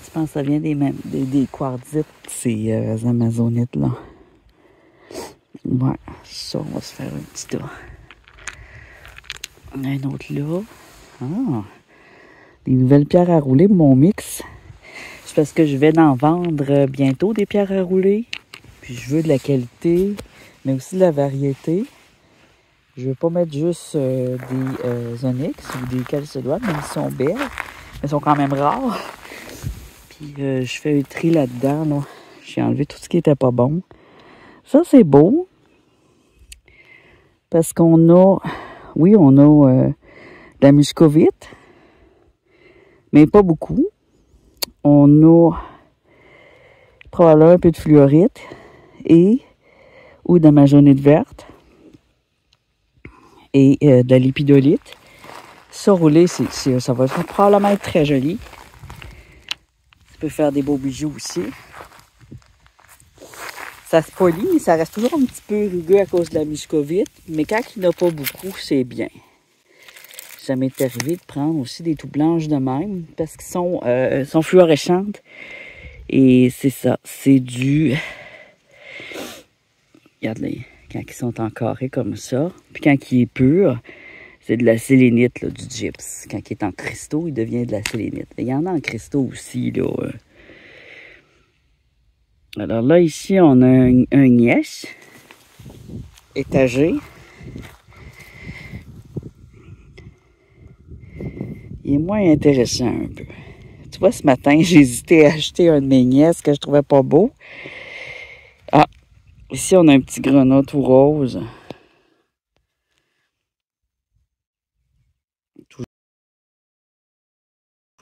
Je pense que ça vient des quartzites, ces amazonites-là. Ouais, ça, on va se faire un petit tas. Un autre là. Ah, des nouvelles pierres à rouler pour mon mix. C'est parce que je vais en vendre bientôt des pierres à rouler. Puis je veux de la qualité, mais aussi de la variété. Je veux pas mettre juste des onyx ou des calcédoines, même s'ils sont belles. Mais ils sont quand même rares. Puis je fais un tri là-dedans. Là. J'ai enlevé tout ce qui était pas bon. Ça, c'est beau. Parce qu'on a... Oui, on a de la muscovite. Mais pas beaucoup. On a probablement un peu de fluorite. Ou de la majonite verte. Et de la lépidolite. Ça, rouler, ça va probablement être très joli. Tu peux faire des beaux bijoux aussi. Ça se polit, mais ça reste toujours un petit peu rugueux à cause de la muscovite. Mais quand il n'y en a pas beaucoup, c'est bien. Ça m'est arrivé de prendre aussi des tout blanches de même parce qu'ils sont fluorescentes. Et c'est ça, c'est du... Regarde-les, quand ils sont en carré comme ça. Puis quand il est pur, c'est de la sélénite, là, du gypse. Quand il est en cristaux, il devient de la sélénite. Il y en a en cristaux aussi, là. Alors là, ici, on a un gneiss étagé. Il est moins intéressant un peu. Tu vois, ce matin, j'ai hésité à acheter un de mes gneiss que je trouvais pas beau. Ah, Ici, on a un petit grenat tout rose. Tout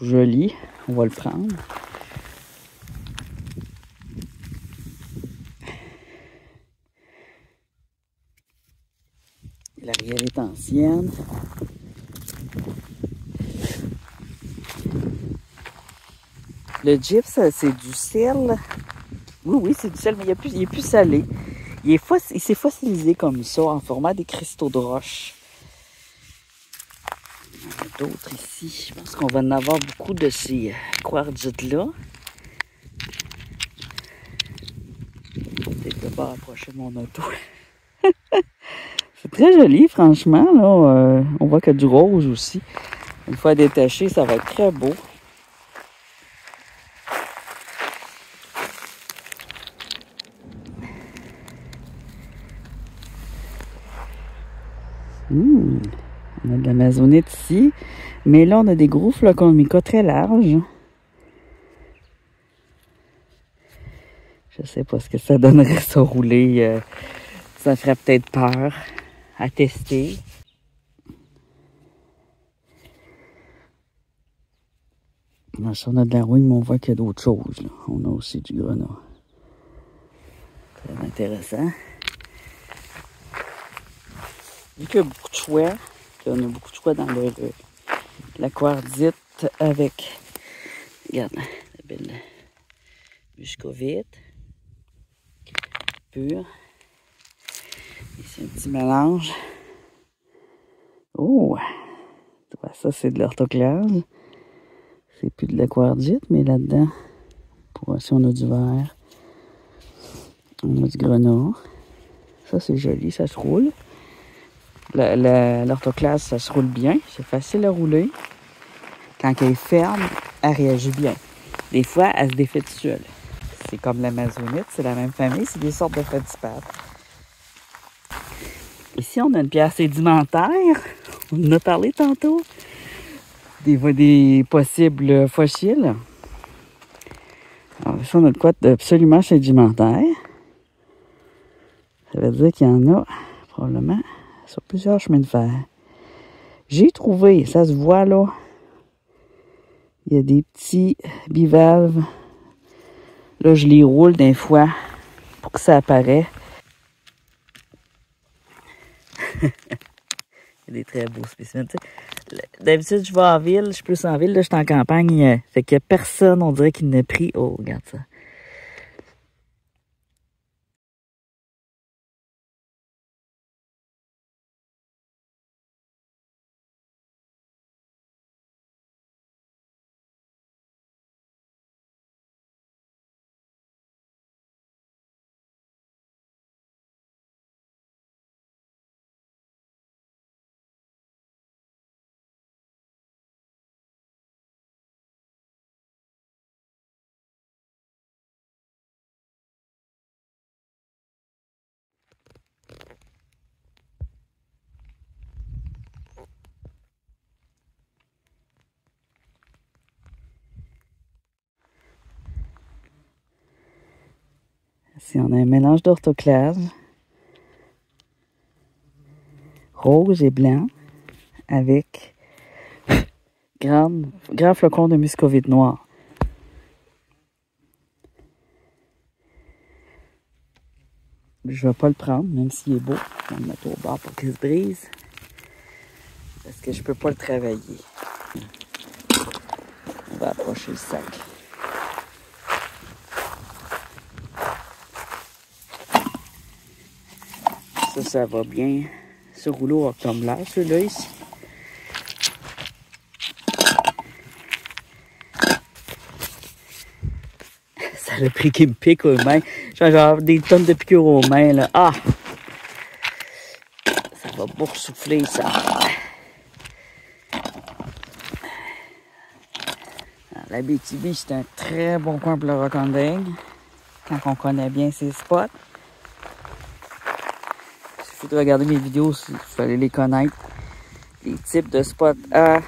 joli. On va le prendre. L'arrière est ancienne. Le gyps, c'est du sel. Oui, c'est du sel, mais il est plus salé. Il s'est fossilisé comme ça, en format des cristaux de roche. Il y en a d'autres ici. Je pense qu'on va en avoir beaucoup de ces quartzites-là. Peut-être pas approcher mon auto. C'est très joli, franchement. Là, on voit qu'il y a du rose aussi. Une fois détaché, ça va être très beau. On a de l'amazonite ici. Mais là, on a des gros flocons de mica très larges. Je sais pas ce que ça donnerait, ça rouler. Ça ferait peut-être peur à tester. Là, on a de la rouille, mais on voit qu'il y a d'autres choses. Là. On a aussi du grenat. Très intéressant. Vu qu'il y a beaucoup de choix, qu'on a beaucoup de choix dans la quartzite avec, regarde, la belle muscovite pure. Ici, un petit mélange. Oh! Ça, c'est de l'orthoclase. C'est plus de la quartzite, mais là-dedans, si on a du verre, on a du grenat. Ça, c'est joli, ça se roule. L'orthoclase, ça se roule bien. C'est facile à rouler. Quand elle est ferme, elle réagit bien. Des fois, elle se défait toute seule. C'est comme l'amazonite, c'est la même famille. C'est des sortes de feldspathes. Ici, on a une pierre sédimentaire. On en a parlé tantôt. Des possibles fossiles. Alors, ici, on a de quoi absolument sédimentaire. Ça veut dire qu'il y en a probablement sur plusieurs chemins de fer. J'ai trouvé, ça se voit là, il y a des petits bivalves. Là, je les roule des fois pour que ça apparaisse. Il y a des très beaux spécimens. D'habitude, je vais en ville, je suis plus en ville, là, je suis en campagne. Fait qu'il n'y a personne, on dirait, qui n'a pris. Oh, regarde ça. Ici, on a un mélange d'orthoclase, rose et blanc, avec grand flocon de muscovite noir. Je vais pas le prendre, même s'il est beau. Je vais le mettre au bord pour qu'il se brise. Parce que je peux pas le travailler. On va approcher le sac. Ça va bien. Ce rouleau a comme l'air, celui-là ici. Ça a pris qu'il me pique aux mains. J'ai genre des tonnes de piqûres aux mains, là. Ah! Ça va boursoufler, ça. L'Abitibi, c'est un très bon coin pour le rockanding. Quand on connaît bien ses spots. Il suffit de regarder mes vidéos s'il fallait les connaître. Les types de spots à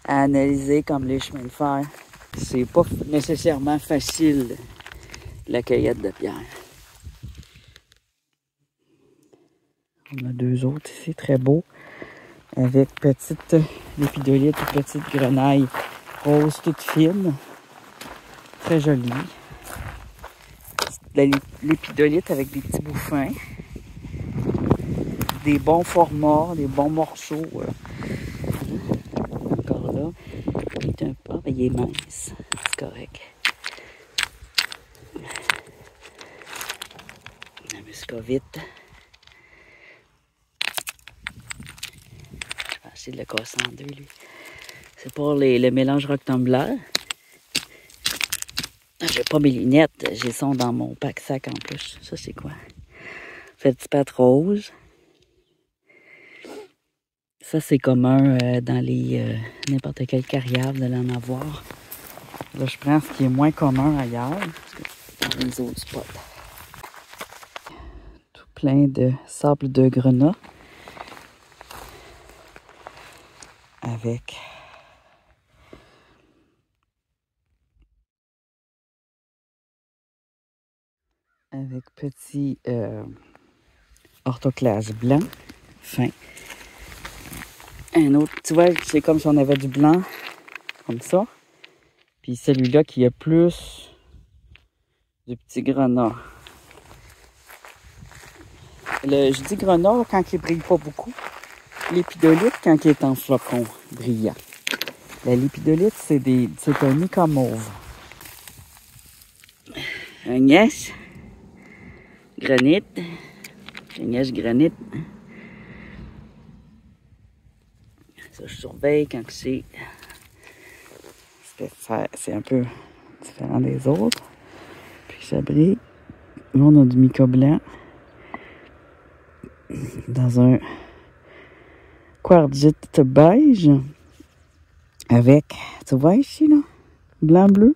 analyser, comme les chemins de fer. C'est pas nécessairement facile, la cueillette de pierre. On a deux autres ici, très beaux. Avec petite lépidolite ou petite grenaille rose toute fine. Très jolie. L'épidolite avec des petits bouffins. Des bons formats, des bons morceaux. Encore là. Il est un peu... il est mince. C'est correct. La muscovite. Je vais essayer de le casser en deux, lui. C'est pour le mélange rock tumbler. J'ai pas mes lunettes, j'ai son dans mon pack-sac en plus. Ça, c'est quoi? Petit pâte rose. Ça, c'est commun dans les n'importe quelle carrière, vous allez en avoir. Là, je prends ce qui est moins commun ailleurs, dans les autres spots. Tout plein de sable de grenat. Avec petit orthoclase blanc, fin. Un autre, tu vois, c'est comme si on avait du blanc, comme ça. Puis celui-là qui a plus du petit grenat. Je dis grenat quand il ne brille pas beaucoup. L'épidolite quand il est en flocon brillant. La lépidolite, c'est un mica mauve. Un gneiss granit. Un gneiss granit. Ça, je surveille quand c'est un peu différent des autres. Puis ça brille. Là, on a du mica blanc. Dans un quartzite beige. Avec, tu vois ici, là? Blanc-bleu.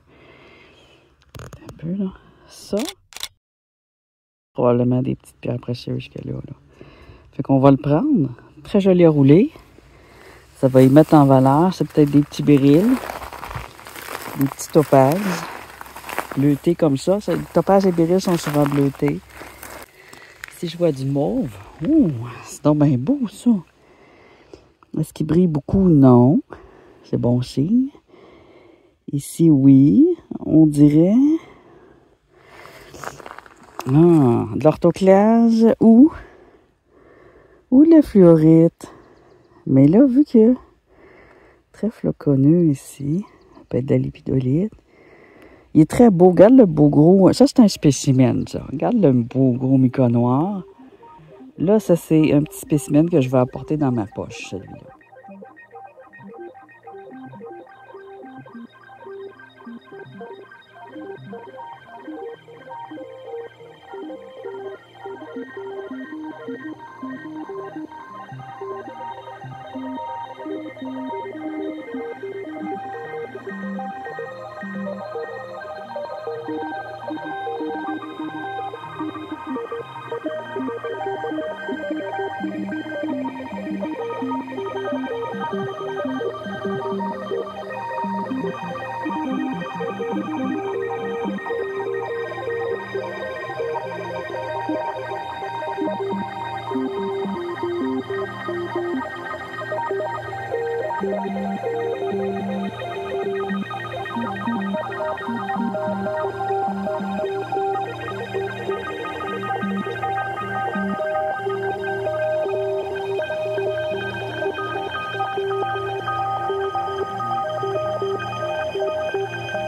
Un peu, là. Ça. Probablement des petites pierres précieuses jusqu'à là, là. Fait qu'on va le prendre. Très joli à rouler. Ça va y mettre en valeur. C'est peut-être des petits béryls. Des petits topazes. Bleutés comme ça. Les topazes et béryls sont souvent bleutés. Si je vois du mauve. Oh, c'est donc bien beau, ça. Est-ce qu'il brille beaucoup? Non. C'est bon signe. Ici, oui. On dirait... Ah, de l'orthoclase ou de la fluorite. Mais là, vu que très floconneux ici, ça peut être de la lépidolite. Il est très beau. Regarde le beau gros. Ça, c'est un spécimen, ça. Regarde le beau gros mica noir. Là, ça, c'est un petit spécimen que je vais apporter dans ma poche, celui-là.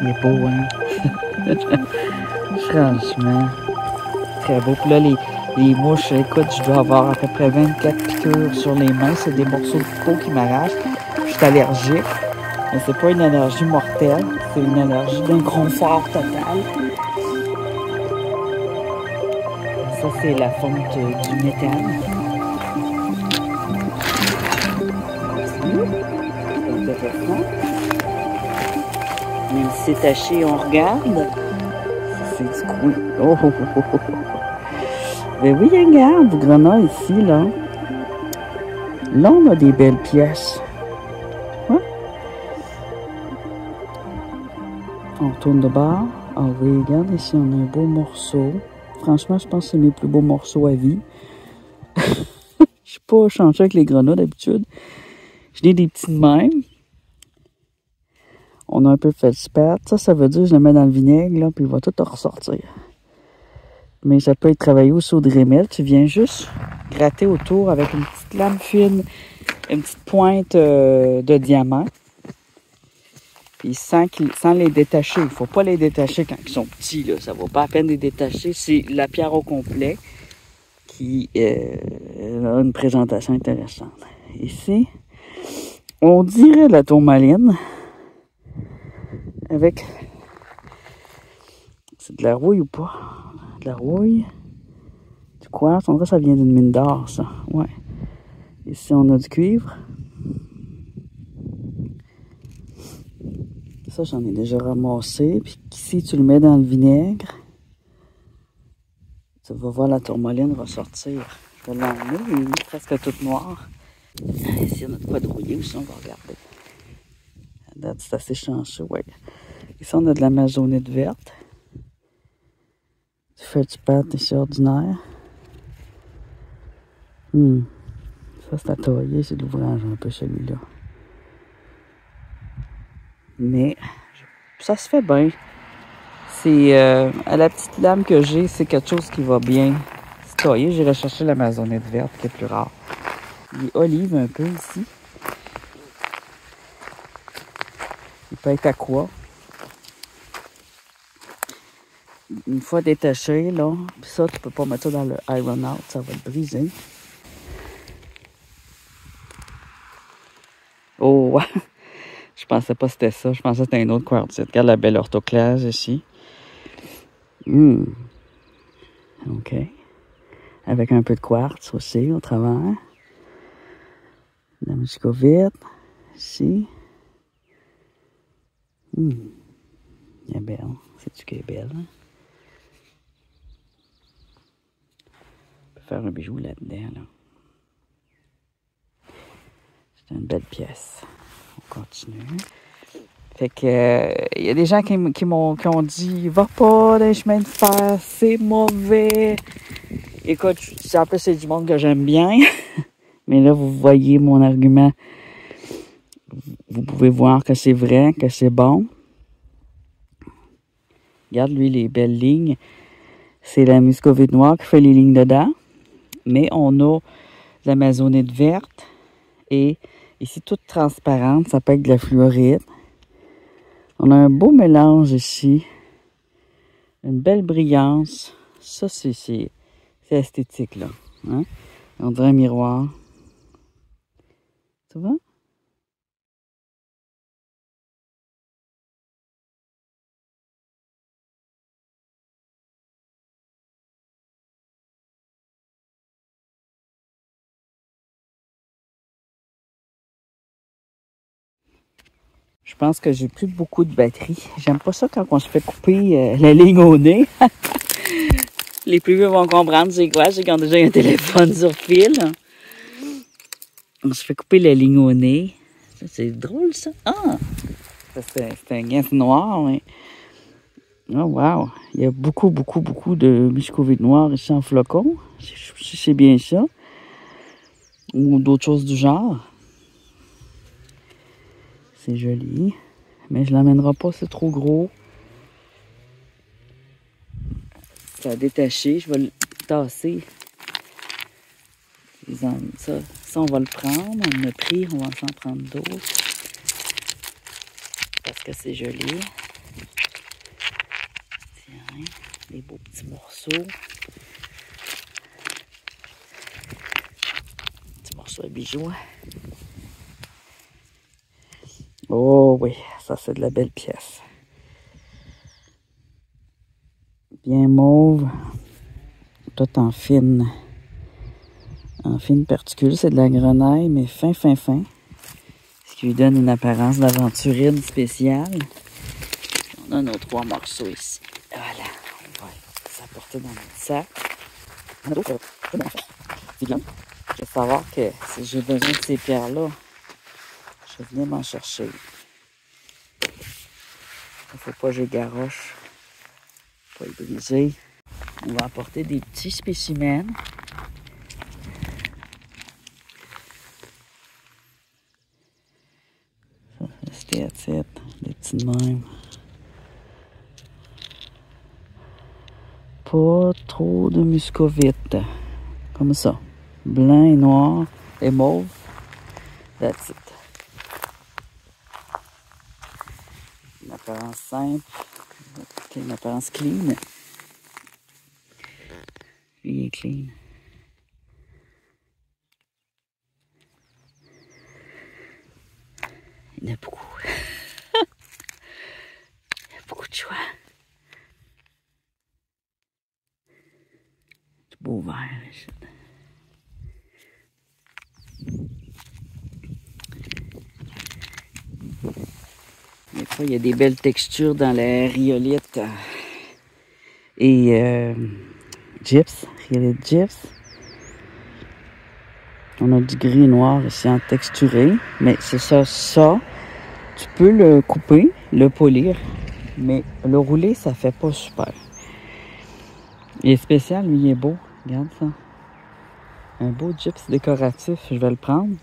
Il est beau, hein? Franchement, très beau. Puis là, les mouches, écoute, je dois avoir à peu près 24 piqûres sur les mains. C'est des morceaux de peau qui m'arrachent. Je suis allergique. Mais c'est pas une allergie mortelle. C'est une allergie d'inconfort total. Ça, c'est la fonte du méthane. C'est intéressant. Même si c'est taché, on regarde. C'est du coin. Oh, oh, oh, oh, oh. Ben oui, regarde, du grenat ici, là. Là, on a des belles pièces. Ouais. On retourne de bord. Ah oui, regarde ici, on a un beau morceau. Franchement, je pense que c'est mes plus beaux morceaux à vie. Je suis pas chanceux avec les grenats d'habitude. Je n'ai des petits de même. On a un peu fait spat. Ça veut dire que je le mets dans le vinaigre, là, puis il va tout ressortir. Mais ça peut être travaillé aussi au Dremel. Tu viens juste gratter autour avec une petite lame fine, une petite pointe de diamant. Puis sans les détacher. Il ne faut pas les détacher quand ils sont petits, là. Ça ne vaut pas la peine de les détacher. C'est la pierre au complet qui a une présentation intéressante. Ici, on dirait de la tourmaline avec... C'est de la rouille ou pas? De la rouille. Du quartz. On dirait que ça vient d'une mine d'or, ça. Ouais. Ici, on a du cuivre. Ça, j'en ai déjà ramassé. Puis ici, tu le mets dans le vinaigre. Tu vas voir, la tourmaline va sortir. Je vais l'emmener. Il est presque toute noire. Ici, on a de quoi de rouiller aussi. On va regarder. La date, c'est assez chanceux, ouais. Ici, on a de l'amazonite verte. Du feldspath ici ordinaire. Ça, c'est à tailler. C'est de l'ouvrage un peu, celui-là. Mais ça se fait bien. C'est à la petite lame que j'ai, c'est quelque chose qui va bien se tailler. J'irai chercher l'amazonite verte qui est plus rare. Il est olive un peu ici. Il peut être aqua. Une fois détaché, là, puis ça, tu peux pas mettre ça dans le iron out, ça va le briser. Oh, je pensais pas que c'était ça. Je pensais que c'était un autre quartzite. Regarde la belle orthoclase ici. OK. Avec un peu de quartz aussi au travers. La muscovite. Ici. Elle est belle. C'est-tu qu'elle est belle? Hein? On peut faire un bijou là-dedans. Là. C'est une belle pièce. On continue. Fait que y a des gens qui ont dit va pas dans les chemins de fer, c'est mauvais. Écoute, en plus c'est du monde que j'aime bien. Mais là, vous voyez mon argument. Vous pouvez voir que c'est vrai, que c'est bon. Regarde, lui, les belles lignes. C'est la muscovite noire qui fait les lignes dedans. Mais on a l'amazonite verte. Et ici, toute transparente, ça peut être de la fluorite. On a un beau mélange ici. Une belle brillance. Ça, c'est esthétique, là. Hein? On dirait un miroir. Tu vois? Je pense que j'ai plus beaucoup de batterie. J'aime pas ça quand on se fait couper la ligne au nez. Les plus vieux vont comprendre c'est quoi. C'est quand déjà il y a un téléphone sur fil. On se fait couper la ligne au nez. Ça, c'est drôle, ça. Ah! Ça, c'est un guince noir, mais... Oh, wow! Il y a beaucoup de muscovite noire ici en flocon. Si c'est bien ça. Ou d'autres choses du genre. C'est joli. Mais je l'amènerai pas, c'est trop gros. Ça a détaché. Je vais le tasser. Ça, on va le prendre. On en a pris. On va s'en prendre d'autres. Parce que c'est joli. Tiens, des beaux petits morceaux. Petits morceaux à bijoux. Oh oui, ça c'est de la belle pièce. Bien mauve. Tout en fine particule. C'est de la grenaille, mais fin. Ce qui lui donne une apparence d'aventurine spéciale. On a nos 3 morceaux ici. Voilà, on va s'apporter dans notre sac. Je veux savoir que si j'ai besoin de ces pierres-là, je vais venir m'en chercher. Il ne faut pas que je garoche. Pas les briser. On va apporter des petits spécimens. That's it. Des petits de même. Pas trop de muscovite. Comme ça. Blanc et noir et mauve. That's it. Une apparence simple. Une apparence clean. Lui, il est clean. Il y en a beaucoup. Il y a beaucoup de choix. Du beau vert, ici. Des fois, il y a des belles textures dans la rhyolite et gyps, rhyolite gyps. On a du gris et noir ici en texturé, mais c'est ça, tu peux le couper, le polir, mais le rouler, ça fait pas super. Il est spécial, lui, il est beau. Regarde ça. Un beau gyps décoratif, je vais le prendre.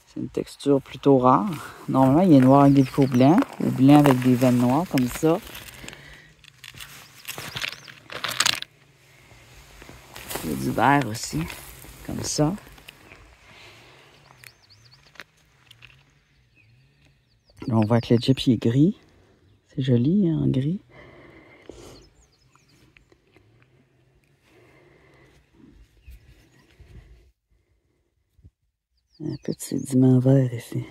C'est une texture plutôt rare. Normalement, il est noir avec des picots blancs, ou blanc avec des veines noires, comme ça. Il y a du vert aussi, comme ça. Là, on voit que le gyps il est gris. C'est joli, hein, en gris. Un petit sédiment vert ici.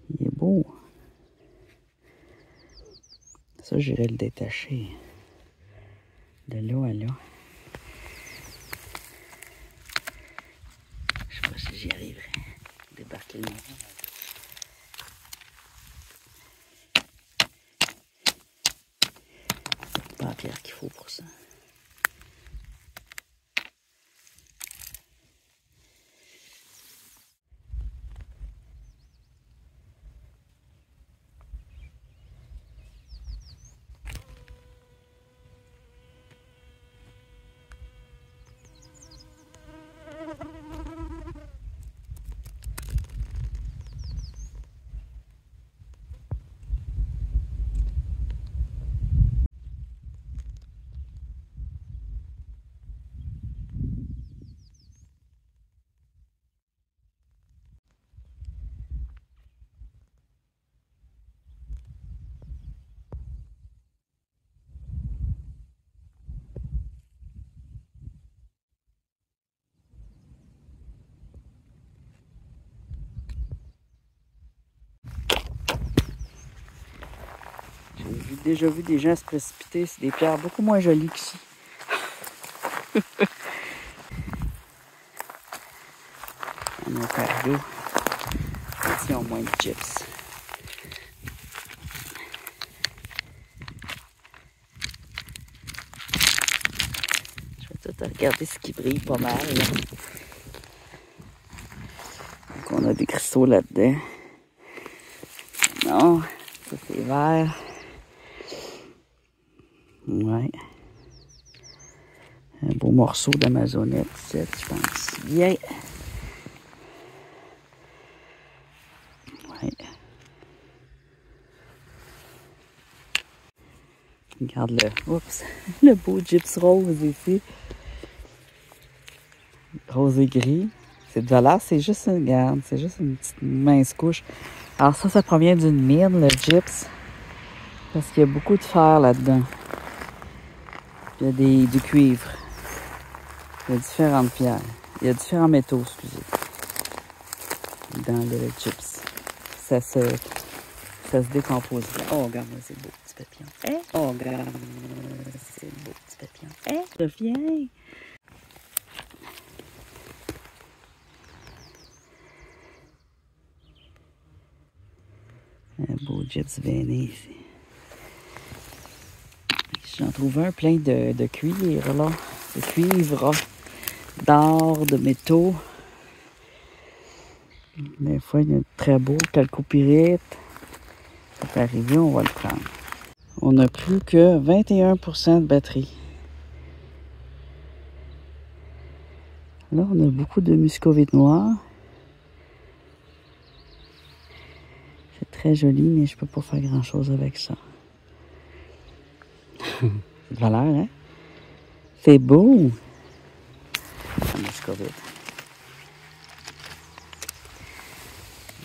Il est beau. Ça, j'irai le détacher. De là à là. Je sais pas si j'y arriverai. Débarquer le noir. C'est pas la pierre qu'il faut pour ça. J'ai déjà vu des gens se précipiter sur des pierres beaucoup moins jolies qu'ici. En Ontario, ici, ils ont moins de gyps. Je vais tout regarder ce qui brille pas mal. Là. Donc, on a des cristaux là-dedans. Non, ça c'est vert. Ouais. Un beau morceau d'amazonette, je pense. Bien. Ouais. Regarde le beau gyps rose ici. Rose et gris. C'est de valeur, c'est juste une garde, c'est juste une petite mince couche. Alors ça provient d'une mine, le gyps. Parce qu'il y a beaucoup de fer là-dedans. Il y a du cuivre. Il y a différentes pierres. Il y a différents métaux, excusez. Dans le gyps. Ça se décompose. Oh, regarde, c'est beau, petit papillon. Hein? Oh, regarde, c'est beau, petit papillon. Hein? Reviens! Un beau gyps veiné ici. J'en trouve un plein de cuivre, là. De cuivre, d'or, de métaux. Des fois, il y a très beau calcopyrite. Ça peut arriver, on va le prendre. On n'a plus que 21% de batterie. Là, on a beaucoup de muscovite noire. C'est très joli, mais je peux pas faire grand-chose avec ça. C'est de valeur, hein? C'est beau! La muscovite.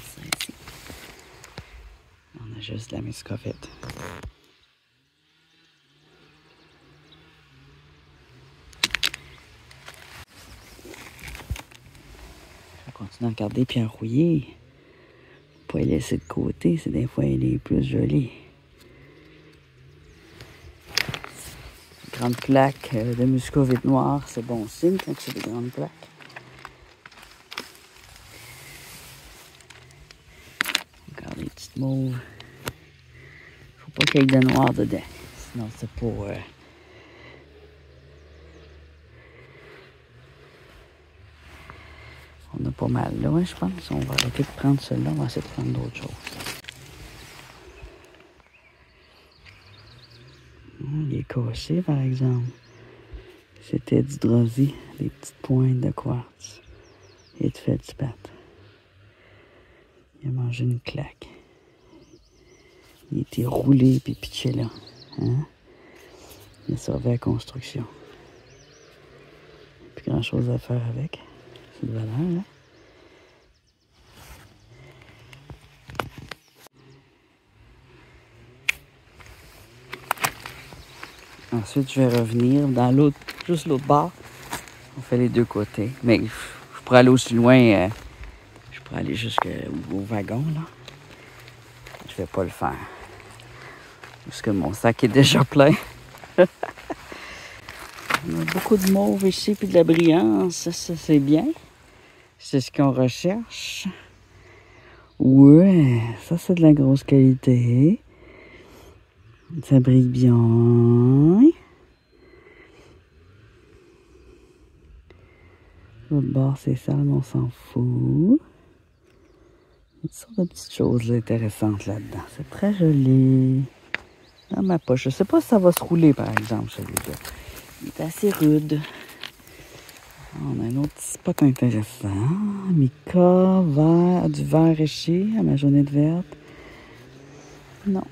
Ça ici. On a juste la muscovite. Je vais continuer à regarder puis à rouiller. Pas les laisser de côté, c'est des fois les plus jolis. Grande plaque de muscovite noire, c'est bon signe quand c'est des grandes plaques. Regarde les petites mauves. Faut pas qu'il y ait de noir dedans, sinon c'est pas... On a pas mal là, hein, je pense. On va arrêter de prendre celui-là, on va essayer de prendre d'autres choses. Il est cassé, par exemple. C'était du drosy, des petites pointes de quartz et de feldspath. Il a mangé une claque. Il était roulé puis pitché là. Hein? Il a servi à la construction. Il n'y a plus grand chose à faire avec. C'est de valeur, hein? Ensuite, je vais revenir dans l'autre, juste l'autre bord. On fait les deux côtés. Mais je pourrais aller aussi loin. Je pourrais aller jusqu'au wagon, là. Je vais pas le faire. Parce que mon sac est déjà plein. On a beaucoup de mauve ici, puis de la brillance. Ça c'est bien. C'est ce qu'on recherche. Ouais, ça c'est de la grosse qualité. Ça brille bien. L'autre bord, c'est sale, mais on s'en fout. Toutes sortes de petites choses là, intéressantes là-dedans. C'est très joli. Dans ma poche. Je sais pas si ça va se rouler, par exemple, celui-là. Il est assez rude. On a un autre spot intéressant. Mica, vert, du vert éché à ma jaunette verte. Non.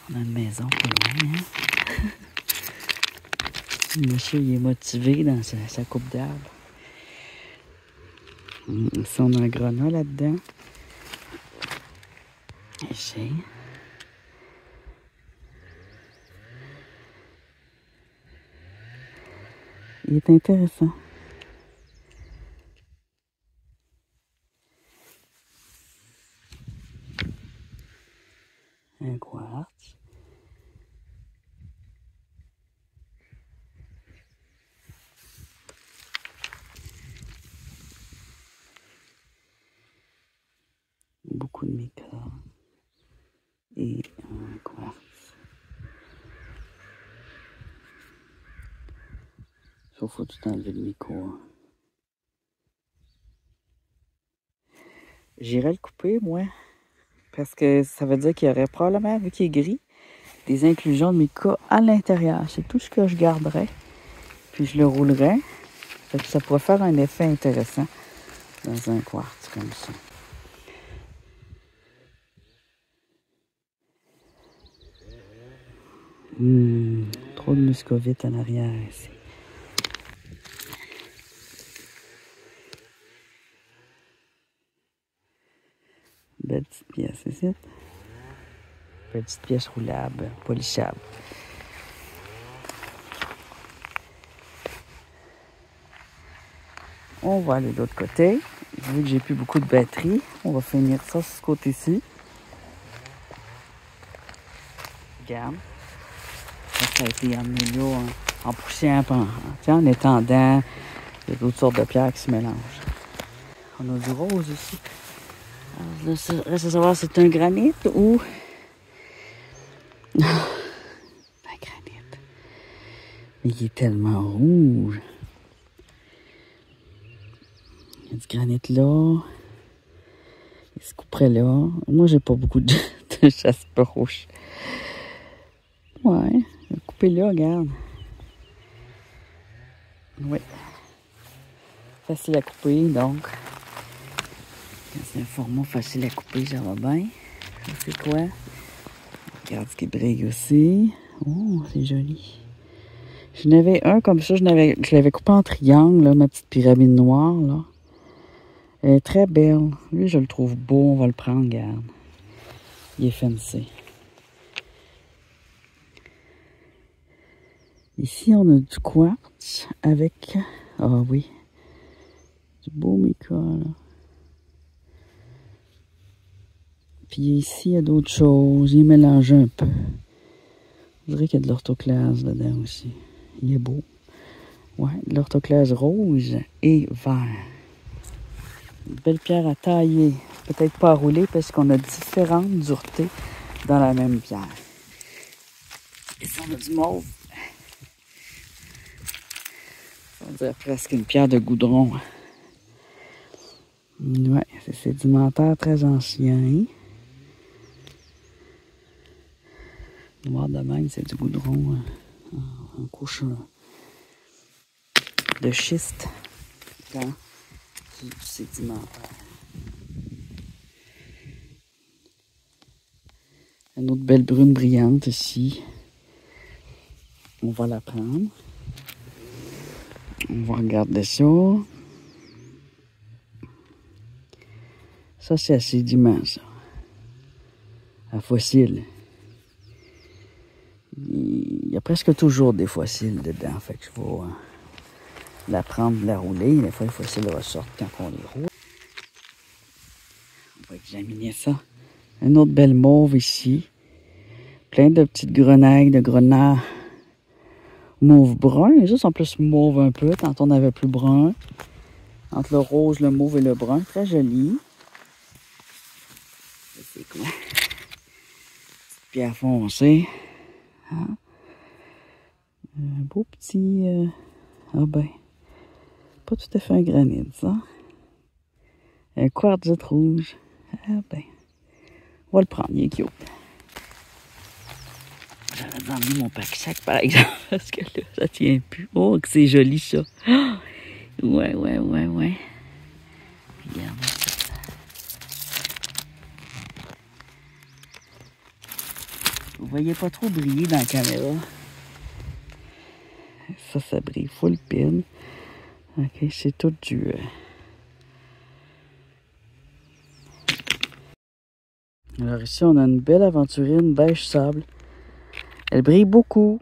On a une maison pas loin, hein? Le monsieur, il est motivé dans sa coupe d'arbre. Ici, on a un grenat là-dedans. Ici. Il est intéressant. Un quartz. Beaucoup de mica. Et un quartz. Sauf faut tout enlever le micro. J'irais le couper, moi. Parce que ça veut dire qu'il y aurait probablement, vu qu'il est gris, des inclusions de mica à l'intérieur. C'est tout ce que je garderais. Puis je le roulerais. Fait que ça pourrait faire un effet intéressant dans un quartz comme ça. Trop de muscovite en arrière ici. Belle petite pièce ici. Petite pièce roulable, polissable. On va aller de l'autre côté. Vu que j'ai plus beaucoup de batterie, on va finir ça sur ce côté-ci. Regarde. Ça a été amené là en poussière, en étendant. Il y a d'autres sortes de pierres qui se mélangent. On a du rose ici. Alors là, reste à savoir si c'est un granit ou... un granit. Mais il est tellement rouge. Il y a du granit là. Il se couperait là. Moi, j'ai pas beaucoup de jaspe rouge. Ouais, je vais couper là, regarde. Oui. facile à couper, donc. Quand c'est un format facile à couper, ça va bien. Ça, c'est quoi? Regarde ce qui brille aussi. Oh, c'est joli. Je n'avais un comme ça, je l'avais coupé en triangle, là, ma petite pyramide noire, là. Elle est très belle. Lui, je le trouve beau, on va le prendre, regarde. Il est fancy. Ici, on a du quartz avec... Ah oui. Du beau mica, là. Puis ici, il y a d'autres choses. Il est mélangé un peu. Je dirais qu'il y a de l'orthoclase dedans aussi. Il est beau. Ouais, de l'orthoclase rose et vert. Une belle pierre à tailler. Peut-être pas à rouler parce qu'on a différentes duretés dans la même pierre. Ici, on a du mauve. On dirait presque une pierre de goudron. Ouais, c'est sédimentaire très ancien. Noir de même, c'est du goudron en couche de schiste. Dans du sédimentaire. Une autre belle brune brillante ici. On va la prendre. On va regarder ça. Ça, c'est à sédiment, ça. À fossile. Il y a presque toujours des fossiles dedans. Fait que je vais la prendre, la rouler. Des fois, les fossiles ressortent quand on les roule. On va examiner ça. Une autre belle mauve ici. Plein de petites grenailles, de grenats mauve brun. Les autres sont plus mauve un peu. Tantôt, on avait plus brun. Entre le rose, le mauve et le brun. Très joli. C'est quoi? Petite pierre foncée. Hein? Un beau petit... Ah ben, pas tout à fait un granit, ça. Un quartzite rouge. Ah ben, on va le prendre, il est cute. J'aurais emmené mon pack-sac, par exemple, parce que là, ça tient plus. Oh, que c'est joli, ça. Oh! Ouais. Regardez ça. Vous voyez pas trop briller dans la caméra. Ça brille full pin. Ok, c'est tout du... Alors ici, on a une belle aventurine beige sable. Elle brille beaucoup.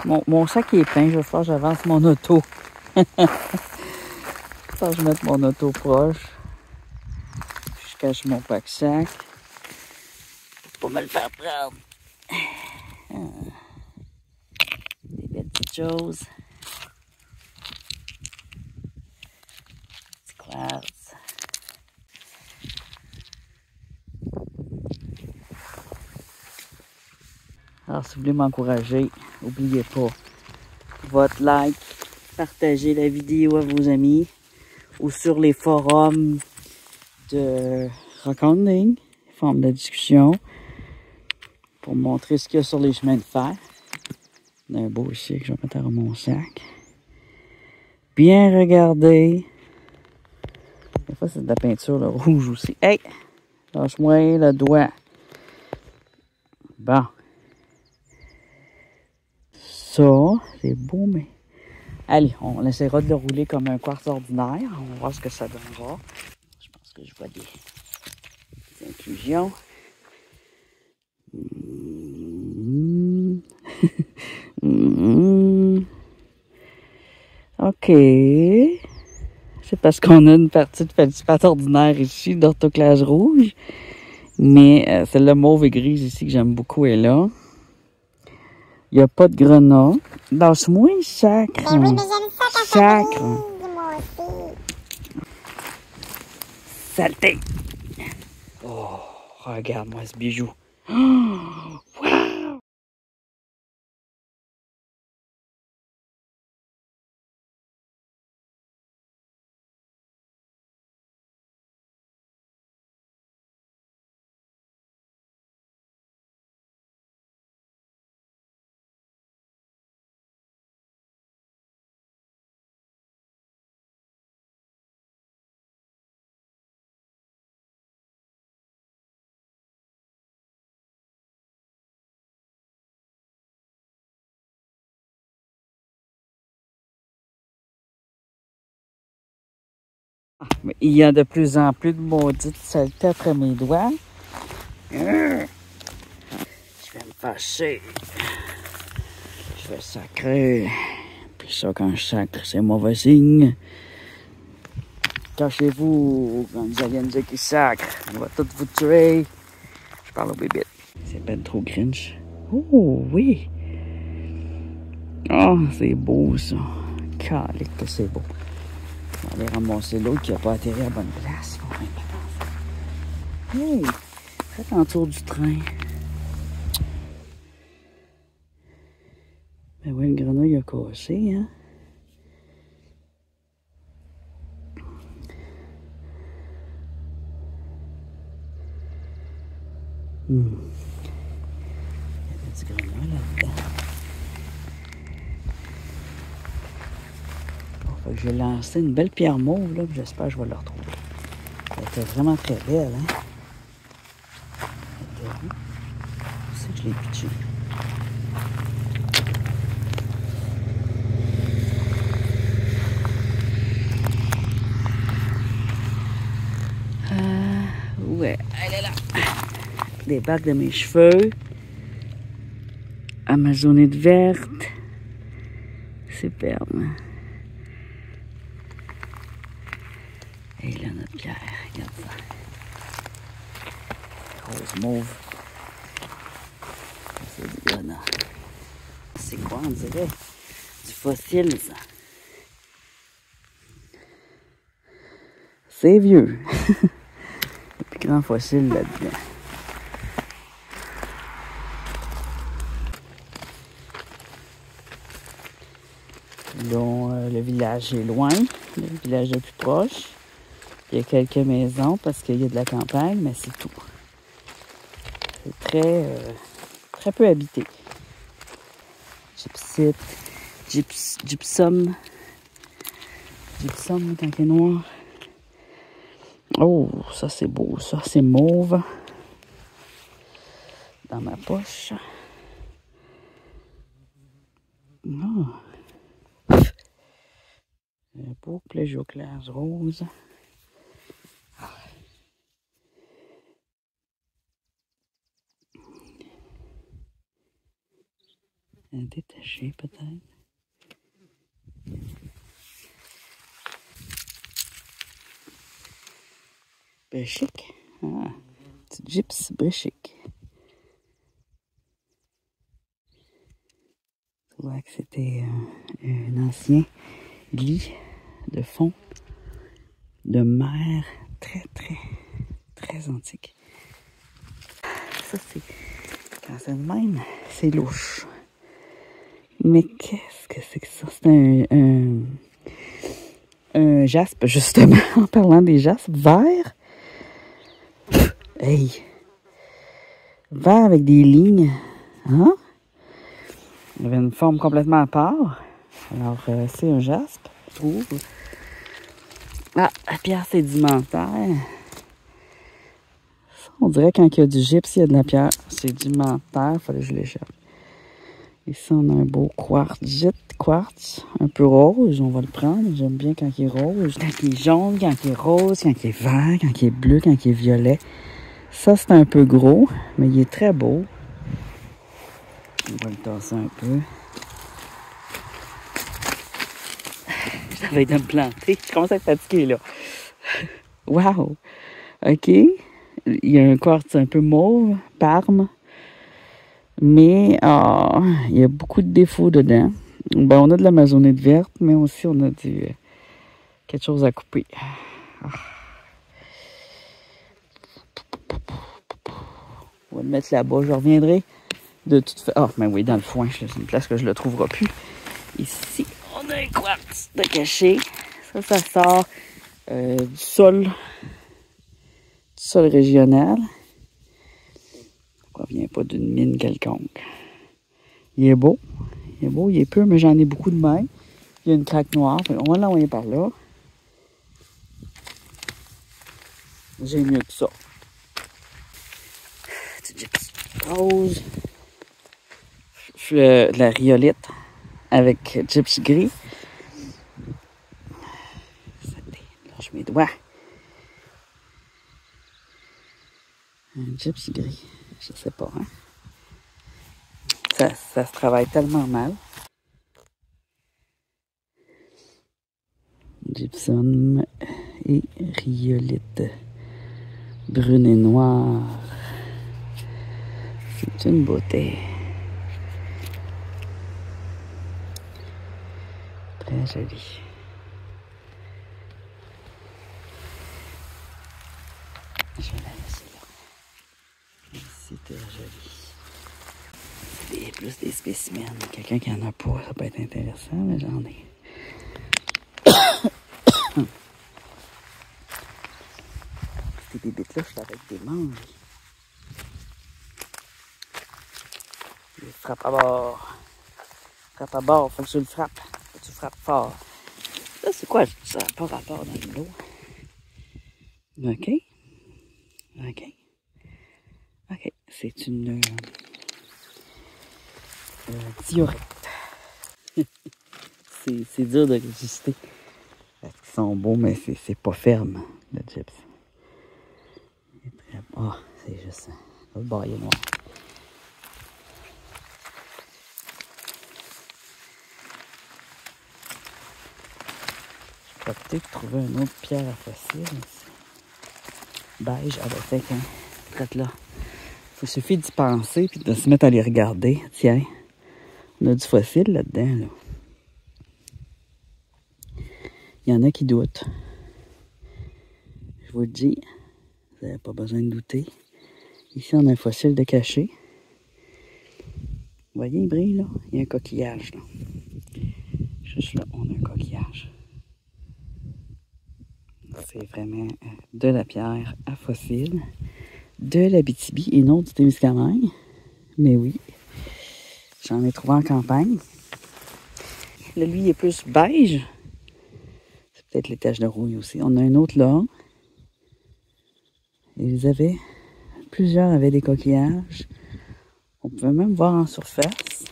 Mon sac est plein, je vais faire, j'avance mon auto. Faut que je mette mon auto proche. Je cache mon pack-sac. Pour me le faire prendre. Des belles petites choses. Petit quartz. Alors, si vous voulez m'encourager, n'oubliez pas votre like, partagez la vidéo à vos amis ou sur les forums de Rockhounding, forums de discussion, pour montrer ce qu'il y a sur les chemins de fer. Il y a un beau ici que je vais mettre dans mon sac. Bien regarder. Des fois, c'est de la peinture le rouge aussi. Hey! Lâche-moi le doigt. Bon. Ça, c'est beau, mais... Allez, on essaiera de le rouler comme un quartz ordinaire. On va voir ce que ça donnera. Je pense que je vois des inclusions. OK. OK. C'est parce qu'on a une partie de pâte ordinaire ici, d'orthoclase rouge. Mais celle-là mauve et grise ici que j'aime beaucoup est là. Il n'y a pas de grenat. Lâche-moi, sacre. Ben oui, mais j'aime ça quand ça brise, moi aussi. Saleté. Oh, regarde-moi ce bijou. Oh, wow! Mais il y a de plus en plus de maudites saletés après mes doigts. Je vais me fâcher. Je vais sacrer. Puis ça, quand je sacre, c'est mauvais signe. Cachez-vous quand vous allez me dire qu'il sacre. On va tous vous tuer. Je parle au bébé. C'est ben trop grinch. Oh oui. Oh, c'est beau ça. Calique que c'est beau. On va aller ramasser l'autre qui n'a pas atterri à la bonne place. Hey, faites un tour du train. Ben oui, le grenouille a cassé, hein. Il y a du grenouille là-dedans. Bon, j'ai lancé une belle pierre mauve, là, j'espère que je vais la retrouver. Elle était vraiment très belle, hein. Elle était où? C'est que je l'ai pitché. Ouais, elle est là. Débarque de mes cheveux. Amazonite verte. Superbe. Et là, notre pierre. Regarde ça. Rose mauve. C'est du grenat. C'est quoi, on dirait? Du fossile, ça. C'est vieux. Le plus grand fossile là-dedans. Donc, le village est loin, le village le plus proche. Il y a quelques maisons parce qu'il y a de la campagne, mais c'est tout. C'est très peu habité. Gypsite, gypsum quand il est noir. Oh, ça c'est beau, ça c'est mauve. Dans ma poche. Oh. Un beau plagioclase rose. Ah. Un détaché peut-être. Brichic. Ah, petit gyps brichic. Je vois que c'était un ancien lit de fond de mer très antique. Ça, c'est quand c'est le même, c'est louche. Mais qu'est-ce que c'est que ça? C'est un jaspe, justement, en parlant des jaspes, vert. Hey! Vert avec des lignes. Hein? Il avait une forme complètement à part. Alors, c'est un jaspe, je trouve. Ah, la pierre sédimentaire. Ça, on dirait quand il y a du gypse, il y a de la pierre sédimentaire. Il fallait que je l'échappe. Ici, on a un beau quartz, un peu rose. On va le prendre. J'aime bien quand il est rose. Quand il est jaune, quand il est rose, quand il est vert, quand il est bleu, quand il est violet. Ça, c'est un peu gros, mais il est très beau. On va le tasser un peu. Ça va être de me planter. Je commence à être fatiguée, là. Wow! OK. Il y a un quartz un peu mauve, Parme. Mais il y a beaucoup de défauts dedans. Ben, on a de l'amazonite verte, mais aussi on a quelque chose à couper. On va le mettre là-bas. Je reviendrai de toute façon. Ah, ben oui, dans le foin. C'est une place que je ne le trouverai plus. Ici, on a un quartz de caché. Ça sort du sol régional. Ça ne provient pas d'une mine quelconque. Il est beau. Il est peu, mais j'en ai beaucoup de même. Il y a une craque noire. On va l'envoyer par là. J'ai mieux que ça. Du gypsum rose. De la rhyolite avec gypsum gris. Lâche mes doigts. Un gypsum gris. Je sais pas, hein. Ça se travaille tellement mal. Gypsum et rhyolite. Brune et noire. C'est une beauté. Très joli. Je vais la laisser là. C'est très joli. Plus des spécimens. Quelqu'un qui en a pas, ça peut être intéressant, mais j'en ai. Ces bébites-là, je suis avec des manches. Frappe à bord. Frappe à bord, faut que tu le frappes. Faut que tu frappes fort. Ça, c'est quoi? Ça n'a pas rapport dans l'eau. OK. OK. OK. C'est une diorite. c'est dur de résister. Parce qu'ils sont beaux, mais c'est pas ferme, le gypse. C'est juste ça. Le bord, il est noir. Je vais peut-être trouver une autre pierre à fossile ici. Beige, avec hein. Prête là. Il suffit d'y penser puis de se mettre à les regarder. Tiens, on a du fossile là-dedans. Là. Il y en a qui doutent. Je vous le dis, vous n'avez pas besoin de douter. Ici, on a un fossile de cachet. Vous voyez, il brille là? Il y a un coquillage là. Juste là, on a un coquillage. C'est vraiment de la pierre à fossile, de l'Abitibi et non du Témiscamingue. Mais oui, j'en ai trouvé en campagne. Là, lui, il est plus beige. C'est peut-être les taches de rouille aussi. On a un autre là. Ils avaient, plusieurs avaient des coquillages. On pouvait même voir en surface.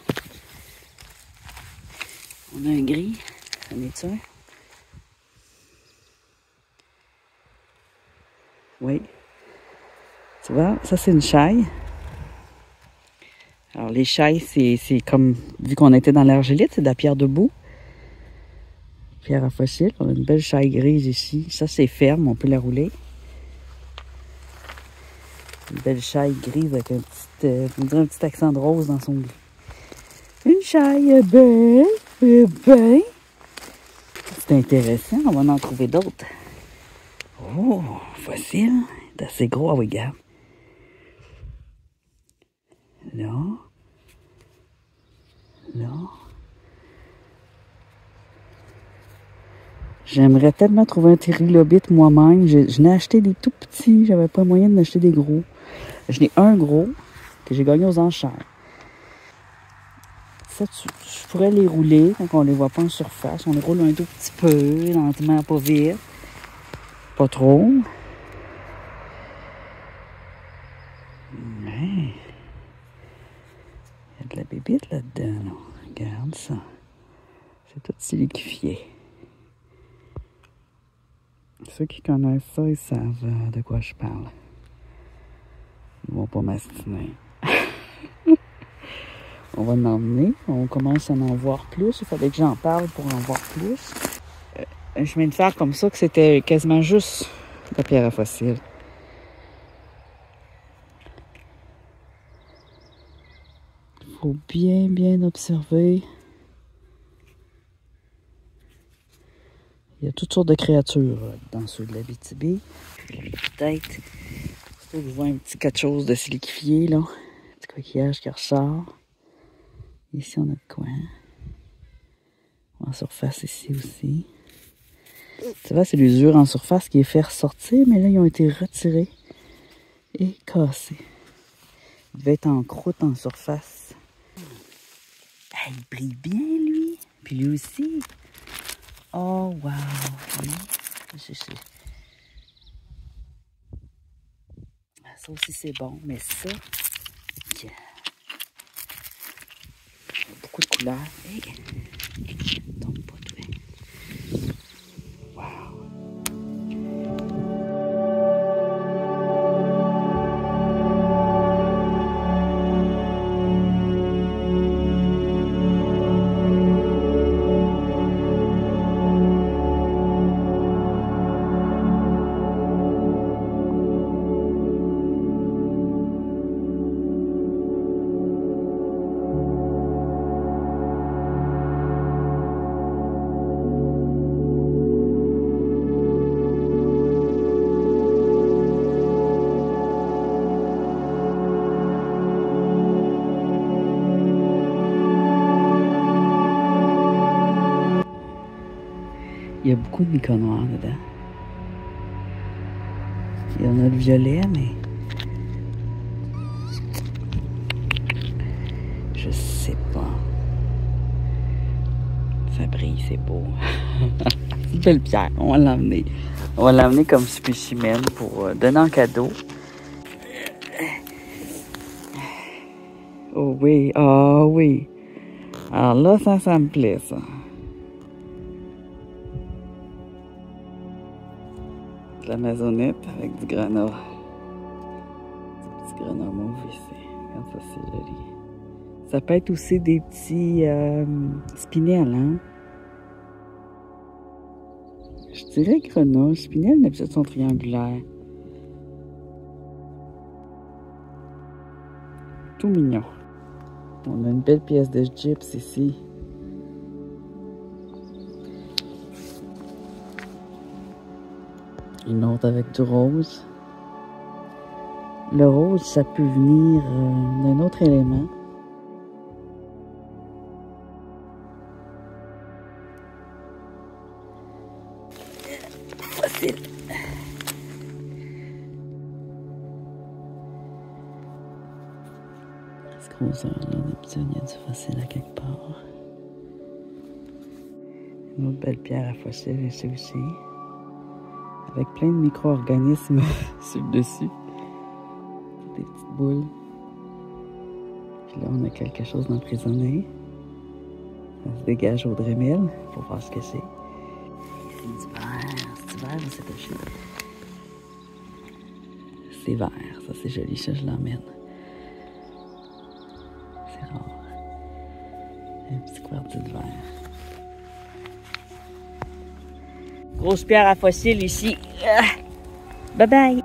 On a un gris. Ça en est un? Oui. Tu vois, ça c'est une chaille. Alors les chailles, c'est comme, vu qu'on était dans l'argilite, c'est de la pierre debout. Pierre à fossile. On a une belle chaille grise ici. Ça c'est ferme, on peut la rouler. Une belle chaille grise avec un petit accent de rose dans son gris. Une chaille belle, belle. C'est intéressant, on va en trouver d'autres. Oh, fossile. C'est assez gros, ah oui, regarde. Là. Là. J'aimerais tellement trouver un trilobite moi-même. Je n'ai acheté des tout petits. J'avais pas moyen de m'acheter des gros. Je n'ai un gros que j'ai gagné aux enchères. Ça, je pourrais les rouler quand on les voit pas en surface. On les roule un tout petit peu, lentement, pas vite. Pas trop. Mais il y a de la bébite là-dedans. Là. Regarde ça. C'est tout siliquifié. Ceux qui connaissent ça, ils savent de quoi je parle. Ils vont pas m'astiner. On va en emmener. On commence à en voir plus. Il fallait que j'en parle pour en voir plus. un chemin de fer comme ça que c'était quasiment juste de la pierre à fossile. Il faut bien observer. Il y a toutes sortes de créatures dans ceux de l'Abitibi. Puis peut-être, je vois un petit quelque chose de liquéfié, là. Un petit coquillage qui ressort. Ici, on a de quoi? En surface, ici aussi. Tu vois, c'est l'usure en surface qui est fait ressortir, mais là, ils ont été retirés et cassés. Il devait être en croûte en surface. Hey, il brille bien, lui. Puis lui aussi. Oh, wow. Oui. Ça aussi, c'est bon. Mais ça, yeah. Beaucoup de couleurs. Hey. Tombe pas, toi. Wow. Il y a beaucoup de micas noirs dedans. Il y en a le violet, mais je sais pas. Ça brille, c'est beau. C'est une belle pierre. On va l'emmener. On va l'emmener comme spécimen pour donner en cadeau. Oh oui, oh oui. Alors là, ça me plaît, ça. De l'amazonite avec du granat. Du petit granat mauve ici. Regarde ça, c'est joli. Ça peut être aussi des petits spinels, hein? Je dirais grenat. Spinels, d'habitude, sont triangulaires. Tout mignon. On a une belle pièce de gyps ici. Une autre avec du rose. Le rose, ça peut venir d'un autre élément. Facile. Ce grosseur-là, d'habitude, il y a du fossile à quelque part. Une autre belle pierre à fossile ici aussi. Avec plein de micro-organismes sur le dessus. Des petites boules. Puis là, on a quelque chose d'emprisonné. Ça se dégage au Dremel pour voir ce que c'est. C'est du vert. C'est du vert ou c'est taché? C'est vert. Ça, c'est joli. Ça, je l'emmène. C'est rare. Un petit quartier de verre. Grosse pierre à fossile ici. Bye bye.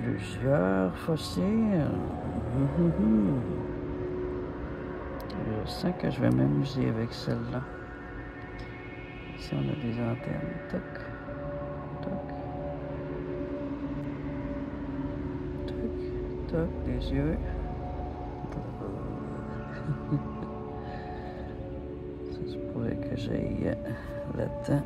Plusieurs fossiles. Je sens que je vais m'amuser avec celle-là. Ici, on a des antennes. Toc, toc. Toc, toc, des yeux. Ça se pourrait que j'aille là-dedans.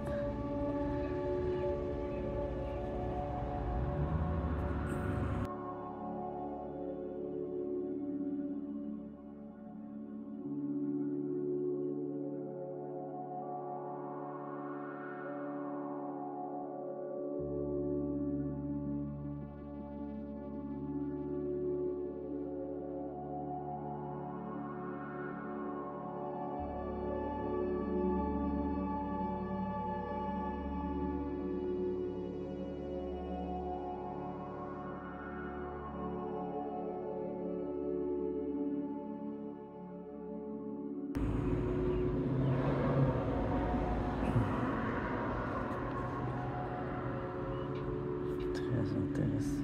Intéressant.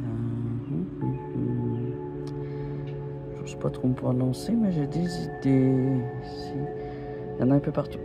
Je n'ose pas trop me prononcer, mais j'ai des idées ici. Il y en a un peu partout.